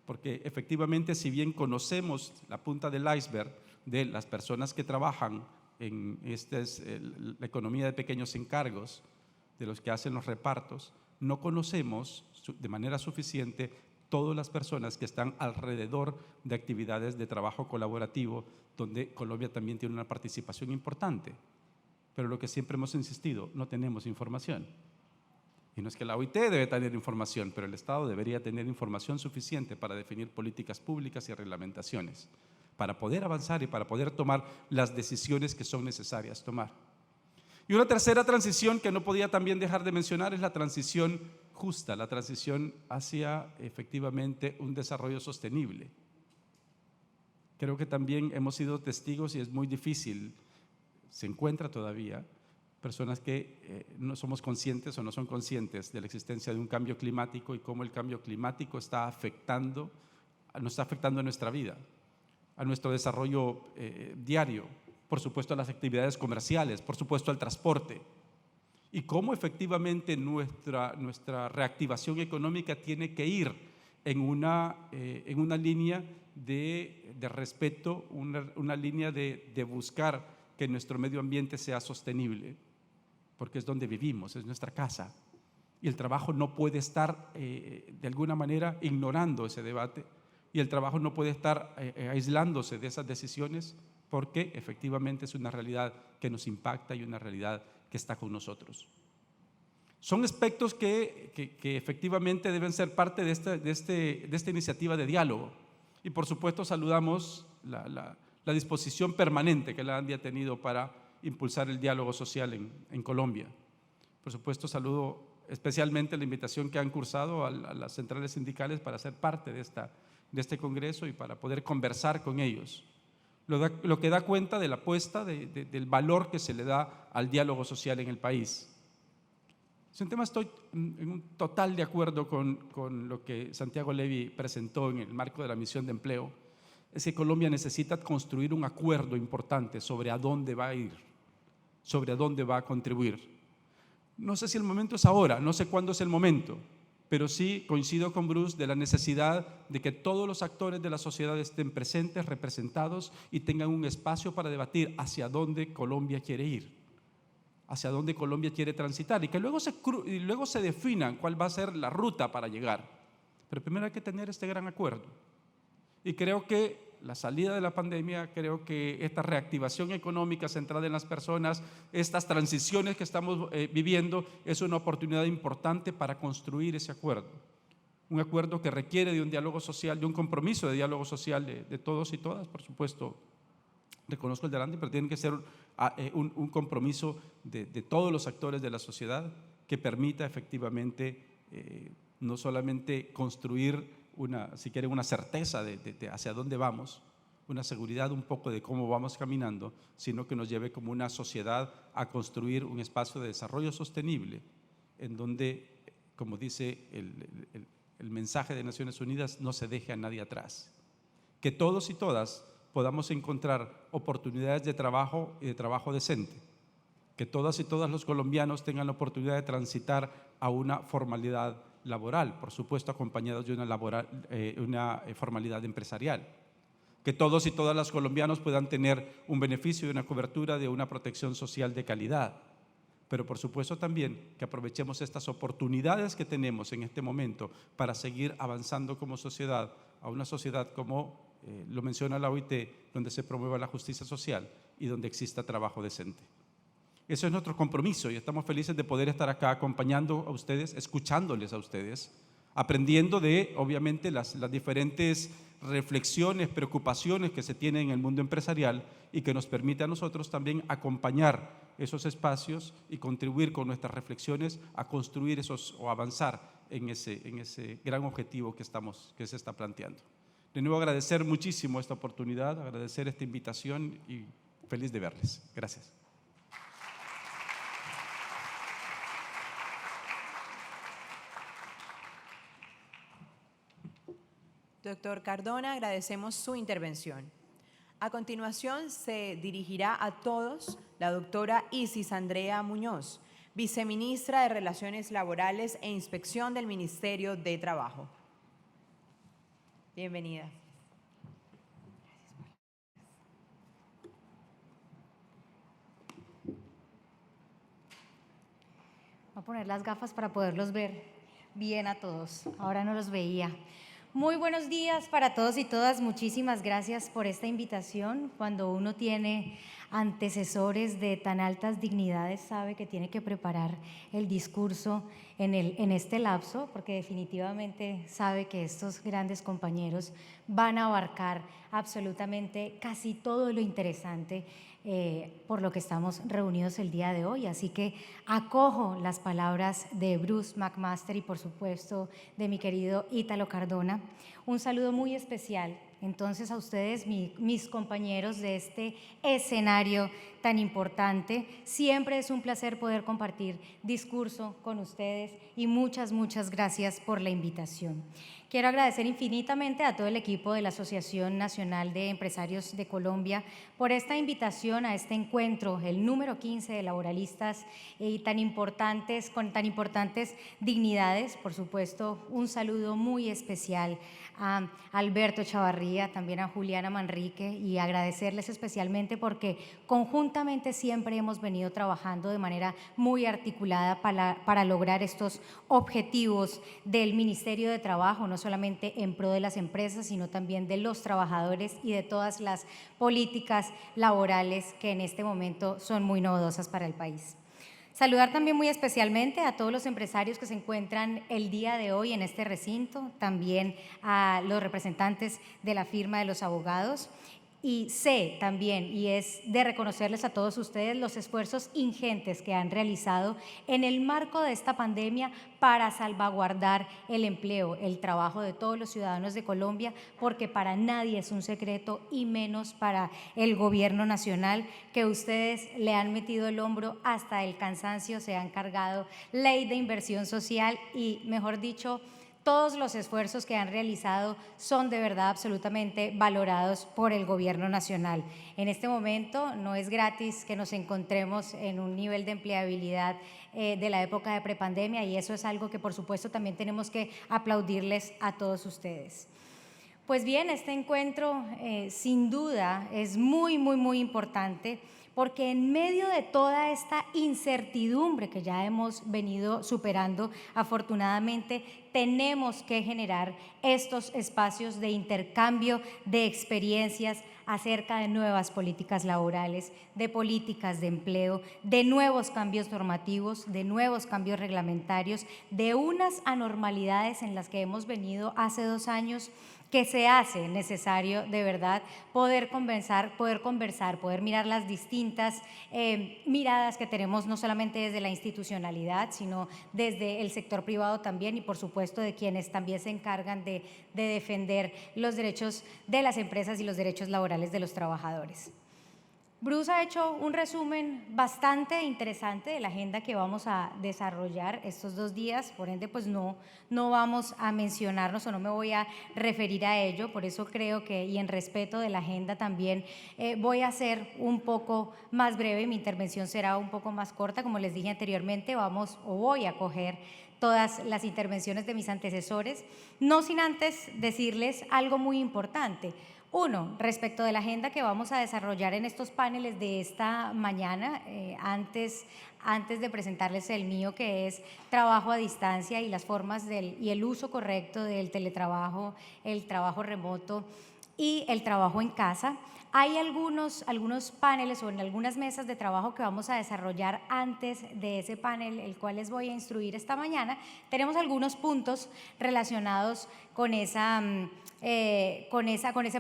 porque efectivamente, si bien conocemos la punta del iceberg de las personas que trabajan en la economía de pequeños encargos, de los que hacen los repartos, no conocemos de manera suficiente todas las personas que están alrededor de actividades de trabajo colaborativo, donde Colombia también tiene una participación importante. Pero lo que siempre hemos insistido, no tenemos información. Y no es que la OIT debe tener información, pero el Estado debería tener información suficiente para definir políticas públicas y reglamentaciones, para poder avanzar y para poder tomar las decisiones que son necesarias tomar. Y una tercera transición que no podía también dejar de mencionar es la transición justa, la transición hacia efectivamente un desarrollo sostenible. Creo que también hemos sido testigos y es muy difícil, se encuentra todavía, personas que no somos conscientes o no son conscientes de la existencia de un cambio climático y cómo el cambio climático nos está afectando a nuestra vida, a nuestro desarrollo diario, por supuesto a las actividades comerciales, por supuesto al transporte, y cómo efectivamente nuestra reactivación económica tiene que ir en una línea de respeto, una línea de buscar que nuestro medio ambiente sea sostenible, porque es donde vivimos, es nuestra casa, y el trabajo no puede estar de alguna manera ignorando ese debate, y el trabajo no puede estar aislándose de esas decisiones, porque efectivamente es una realidad que nos impacta y una realidad que está con nosotros. Son aspectos que efectivamente deben ser parte de esta iniciativa de diálogo. Y por supuesto saludamos la disposición permanente que la ANDI ha tenido para impulsar el diálogo social en Colombia. Por supuesto saludo especialmente la invitación que han cursado a las centrales sindicales para ser parte de este congreso y para poder conversar con ellos. Lo que da cuenta de la apuesta del valor que se le da al diálogo social en el país. En tema estoy en un total de acuerdo con lo que Santiago Levy presentó en el marco de la misión de empleo. Es que Colombia necesita construir un acuerdo importante sobre a dónde va a ir, sobre a dónde va a contribuir. No sé si el momento es ahora, no sé cuándo es el momento, pero sí coincido con Bruce de la necesidad de que todos los actores de la sociedad estén presentes, representados y tengan un espacio para debatir hacia dónde Colombia quiere ir, hacia dónde Colombia quiere transitar y que luego se definan cuál va a ser la ruta para llegar. Pero primero hay que tener este gran acuerdo. Y creo que la salida de la pandemia, creo que esta reactivación económica centrada en las personas, estas transiciones que estamos viviendo, es una oportunidad importante para construir ese acuerdo. Un acuerdo que requiere de un diálogo social, de un compromiso de diálogo social de todos y todas, por supuesto. Reconozco el de ANDI, pero tiene que ser un compromiso de todos los actores de la sociedad que permita efectivamente no solamente construir si quieren, una certeza de hacia dónde vamos, una seguridad un poco de cómo vamos caminando, sino que nos lleve como una sociedad a construir un espacio de desarrollo sostenible en donde, como dice el mensaje de Naciones Unidas, no se deje a nadie atrás. Que todos y todas podamos encontrar oportunidades de trabajo y de trabajo decente. Que todas y todos los colombianos tengan la oportunidad de transitar a una formalidad laboral, por supuesto acompañados de una formalidad empresarial. Que todos y todas los colombianos puedan tener un beneficio y una cobertura de una protección social de calidad. Pero por supuesto también que aprovechemos estas oportunidades que tenemos en este momento para seguir avanzando como sociedad, a una sociedad como lo menciona la OIT, donde se promueva la justicia social y donde exista trabajo decente. Eso es nuestro compromiso y estamos felices de poder estar acá acompañando a ustedes, escuchándoles a ustedes, aprendiendo de, obviamente, las diferentes reflexiones, preocupaciones que se tienen en el mundo empresarial y que nos permite a nosotros también acompañar esos espacios y contribuir con nuestras reflexiones a construir o avanzar en ese gran objetivo que se está planteando. De nuevo agradecer muchísimo esta oportunidad, agradecer esta invitación y feliz de verles. Gracias.
Doctor Cardona, agradecemos su intervención. A continuación se dirigirá a todos la doctora Isis Andrea Muñoz, viceministra de Relaciones Laborales e Inspección del Ministerio de Trabajo. Bienvenida.
Voy a poner las gafas para poderlos ver bien a todos. Ahora no los veía. Muy buenos días para todos y todas. Muchísimas gracias por esta invitación. Cuando uno tiene antecesores de tan altas dignidades, sabe que tiene que preparar el discurso en este lapso, porque definitivamente sabe que estos grandes compañeros van a abarcar absolutamente casi todo lo interesante por lo que estamos reunidos el día de hoy. Así que acojo las palabras de Bruce McMaster y por supuesto de mi querido Ítalo Cardona. Un saludo muy especial entonces a ustedes, mis compañeros de este escenario tan importante. Siempre es un placer poder compartir discurso con ustedes y muchas gracias por la invitación. Quiero agradecer infinitamente a todo el equipo de la Asociación Nacional de Empresarios de Colombia por esta invitación a este encuentro, el número 15 de laboralistas con tan importantes dignidades. Por supuesto, un saludo muy especial a Alberto Chavarría, también a Juliana Manrique, y agradecerles especialmente porque conjuntamente siempre hemos venido trabajando de manera muy articulada para lograr estos objetivos del Ministerio de Trabajo, no solamente en pro de las empresas, sino también de los trabajadores y de todas las políticas laborales que en este momento son muy novedosas para el país. Saludar también muy especialmente a todos los empresarios que se encuentran el día de hoy en este recinto, también a los representantes de la firma de los abogados. Y sé también, y es de reconocerles a todos ustedes los esfuerzos ingentes que han realizado en el marco de esta pandemia para salvaguardar el empleo, el trabajo de todos los ciudadanos de Colombia, porque para nadie es un secreto, y menos para el gobierno nacional, que ustedes le han metido el hombro hasta el cansancio, se han cargado ley de inversión social y, mejor dicho, todos los esfuerzos que han realizado son de verdad absolutamente valorados por el gobierno nacional. En este momento no es gratis que nos encontremos en un nivel de empleabilidad de la época de prepandemia, y eso es algo que por supuesto también tenemos que aplaudirles a todos ustedes. Pues bien, este encuentro sin duda es muy importante, porque en medio de toda esta incertidumbre que ya hemos venido superando, afortunadamente tenemos que generar estos espacios de intercambio de experiencias acerca de nuevas políticas laborales, de políticas de empleo, de nuevos cambios normativos, de nuevos cambios reglamentarios, de unas anormalidades en las que hemos venido hace 2 años, que se hace necesario de verdad poder conversar, poder mirar las distintas miradas que tenemos, no solamente desde la institucionalidad, sino desde el sector privado también, y por supuesto de quienes también se encargan de defender los derechos de las empresas y los derechos laborales de los trabajadores. Bruce ha hecho un resumen bastante interesante de la agenda que vamos a desarrollar estos 2 días, por ende pues no vamos a mencionarnos, o no me voy a referir a ello, por eso creo que, y en respeto de la agenda también, voy a ser un poco más breve, mi intervención será un poco más corta. Como les dije anteriormente, voy a coger todas las intervenciones de mis antecesores, no sin antes decirles algo muy importante. Uno, respecto de la agenda que vamos a desarrollar en estos paneles de esta mañana, antes de presentarles el mío, que es trabajo a distancia y las formas y el uso correcto del teletrabajo, el trabajo remoto y el trabajo en casa. Hay algunos paneles o en algunas mesas de trabajo que vamos a desarrollar antes de ese panel, el cual les voy a instruir esta mañana. Tenemos algunos puntos relacionados con ese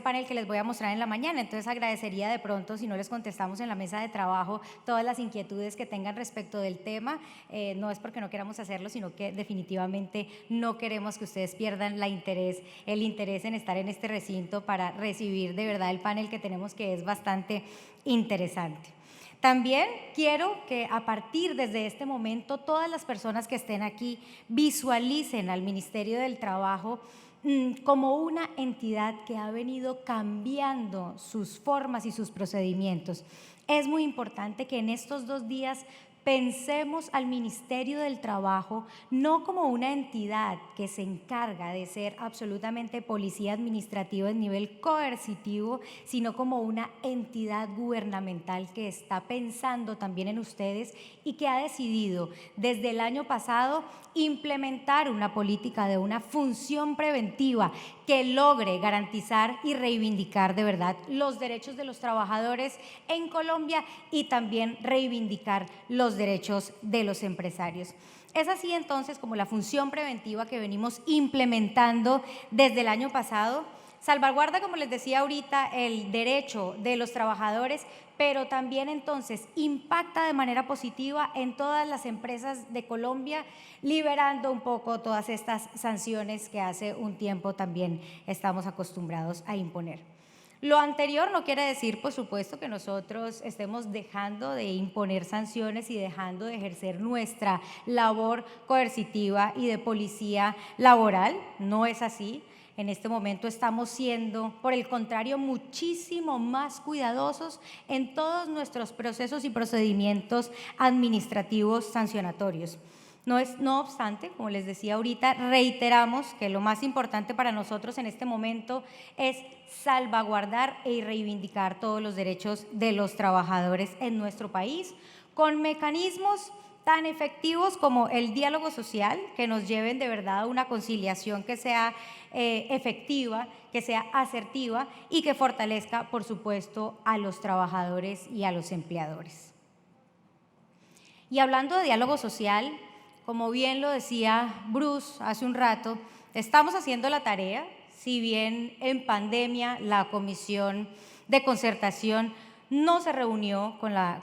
panel que les voy a mostrar en la mañana. Entonces agradecería de pronto si no les contestamos en la mesa de trabajo todas las inquietudes que tengan respecto del tema. No es porque no queramos hacerlo, sino que definitivamente no queremos que ustedes pierdan el interés en estar en este recinto para recibir de verdad el panel que tenemos, que es bastante interesante. También quiero que a partir desde este momento todas las personas que estén aquí visualicen al Ministerio del Trabajo como una entidad que ha venido cambiando sus formas y sus procedimientos. Es muy importante que en estos 2 días pensemos al Ministerio del Trabajo no como una entidad que se encarga de ser absolutamente policía administrativa en nivel coercitivo, sino como una entidad gubernamental que está pensando también en ustedes y que ha decidido desde el año pasado implementar una política de una función preventiva que logre garantizar y reivindicar de verdad los derechos de los trabajadores en Colombia y también reivindicar los derechos de los empresarios. Es así entonces como la función preventiva que venimos implementando desde el año pasado salvaguarda, como les decía ahorita, el derecho de los trabajadores, pero también entonces impacta de manera positiva en todas las empresas de Colombia, liberando un poco todas estas sanciones que hace un tiempo también estamos acostumbrados a imponer. Lo anterior no quiere decir, por supuesto, que nosotros estemos dejando de imponer sanciones y dejando de ejercer nuestra labor coercitiva y de policía laboral. No es así. En este momento estamos siendo, por el contrario, muchísimo más cuidadosos en todos nuestros procesos y procedimientos administrativos sancionatorios. No obstante, como les decía ahorita, reiteramos que lo más importante para nosotros en este momento es salvaguardar y reivindicar todos los derechos de los trabajadores en nuestro país, con mecanismos tan efectivos como el diálogo social, que nos lleven de verdad a una conciliación que sea efectiva, que sea asertiva y que fortalezca, por supuesto, a los trabajadores y a los empleadores. Y hablando de diálogo social, como bien lo decía Bruce hace un rato, estamos haciendo la tarea. Si bien en pandemia la Comisión de Concertación no se reunió con la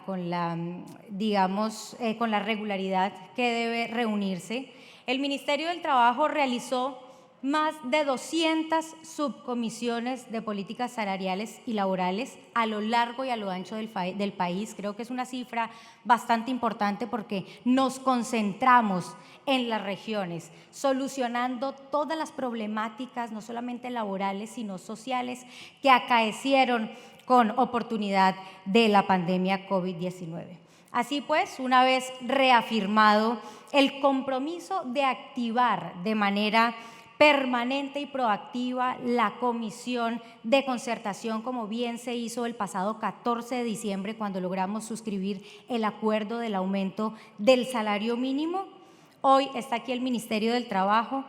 regularidad que debe reunirse, el Ministerio del Trabajo realizó más de 200 subcomisiones de políticas salariales y laborales a lo largo y a lo ancho del país. Creo que es una cifra bastante importante porque nos concentramos en las regiones, solucionando todas las problemáticas, no solamente laborales, sino sociales, que acaecieron con oportunidad de la pandemia COVID-19. Así pues, una vez reafirmado el compromiso de activar de manera permanente y proactiva la Comisión de Concertación, como bien se hizo el pasado 14 de diciembre cuando logramos suscribir el acuerdo del aumento del salario mínimo, hoy está aquí el Ministerio del Trabajo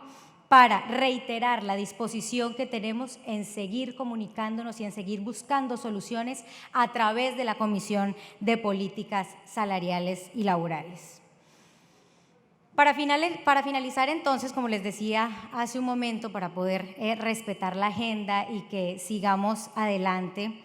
para reiterar la disposición que tenemos en seguir comunicándonos y en seguir buscando soluciones a través de la Comisión de Políticas Salariales y Laborales. Para finalizar entonces, como les decía hace un momento, para poder respetar la agenda y que sigamos adelante,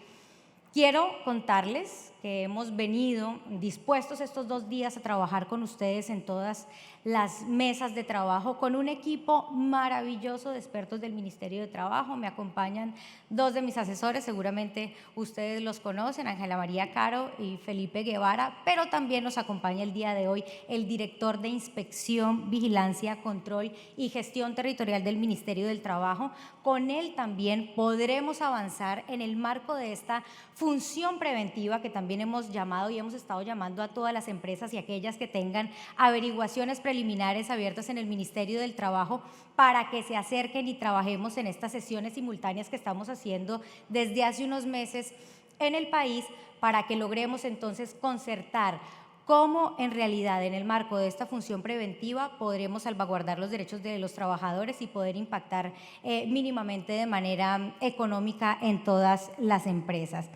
quiero contarles que hemos venido dispuestos estos 2 días a trabajar con ustedes en todas las mesas de trabajo con un equipo maravilloso de expertos del Ministerio de Trabajo. Me acompañan 2 de mis asesores, seguramente ustedes los conocen, Ángela María Caro y Felipe Guevara, pero también nos acompaña el día de hoy el director de Inspección, Vigilancia, Control y Gestión Territorial del Ministerio del Trabajo. Con él también podremos avanzar en el marco de esta función preventiva que también hemos llamado y hemos estado llamando a todas las empresas y aquellas que tengan averiguaciones preliminares abiertas en el Ministerio del Trabajo para que se acerquen y trabajemos en estas sesiones simultáneas que estamos haciendo desde hace unos meses en el país para que logremos entonces concertar cómo en realidad en el marco de esta función preventiva podremos salvaguardar los derechos de los trabajadores y poder impactar mínimamente de manera económica en todas las empresas.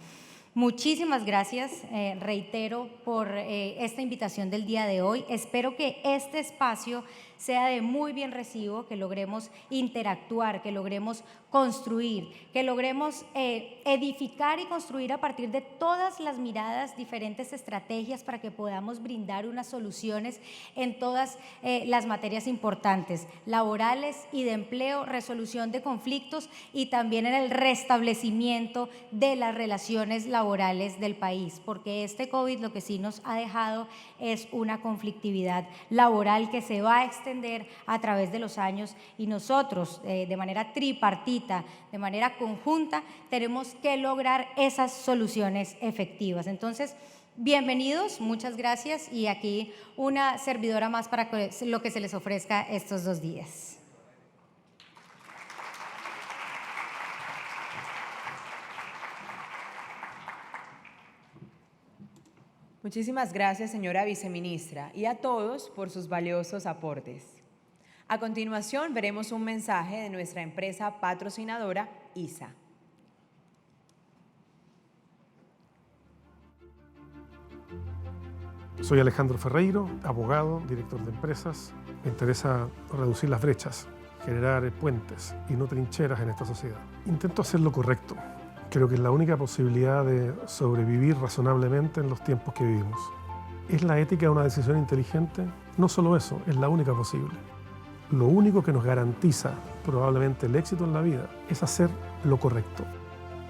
Muchísimas gracias, reitero, por esta invitación del día de hoy. Espero que este espacio sea de muy bien recibo, que logremos interactuar, que logremos construir, que logremos edificar y construir a partir de todas las miradas, diferentes estrategias para que podamos brindar unas soluciones en todas las materias importantes, laborales y de empleo, resolución de conflictos y también en el restablecimiento de las relaciones laborales del país, porque este COVID lo que sí nos ha dejado es una conflictividad laboral que se va a extender a través de los años y nosotros de manera tripartita, de manera conjunta, tenemos que lograr esas soluciones efectivas. Entonces, bienvenidos, muchas gracias y aquí una servidora más para lo que se les ofrezca estos 2 días.
Muchísimas gracias, señora viceministra, y a todos por sus valiosos aportes. A continuación, veremos un mensaje de nuestra empresa patrocinadora, ISA.
Soy Alejandro Ferreiro, abogado, director de empresas. Me interesa reducir las brechas, generar puentes y no trincheras en esta sociedad. Intento hacer lo correcto. Creo que es la única posibilidad de sobrevivir razonablemente en los tiempos que vivimos. ¿Es la ética una decisión inteligente? No solo eso, es la única posible. Lo único que nos garantiza probablemente el éxito en la vida es hacer lo correcto.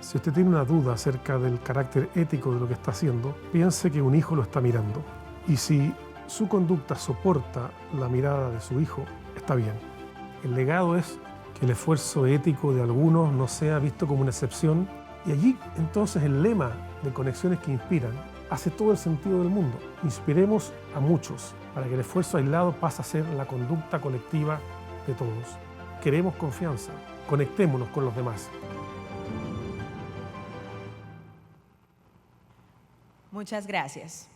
Si usted tiene una duda acerca del carácter ético de lo que está haciendo, piense que un hijo lo está mirando. Y si su conducta soporta la mirada de su hijo, está bien. El legado es que el esfuerzo ético de algunos no sea visto como una excepción. Y allí, entonces, el lema de Conexiones que Inspiran hace todo el sentido del mundo. Inspiremos a muchos para que el esfuerzo aislado pase a ser la conducta colectiva de todos. Queremos confianza. Conectémonos con los demás.
Muchas gracias.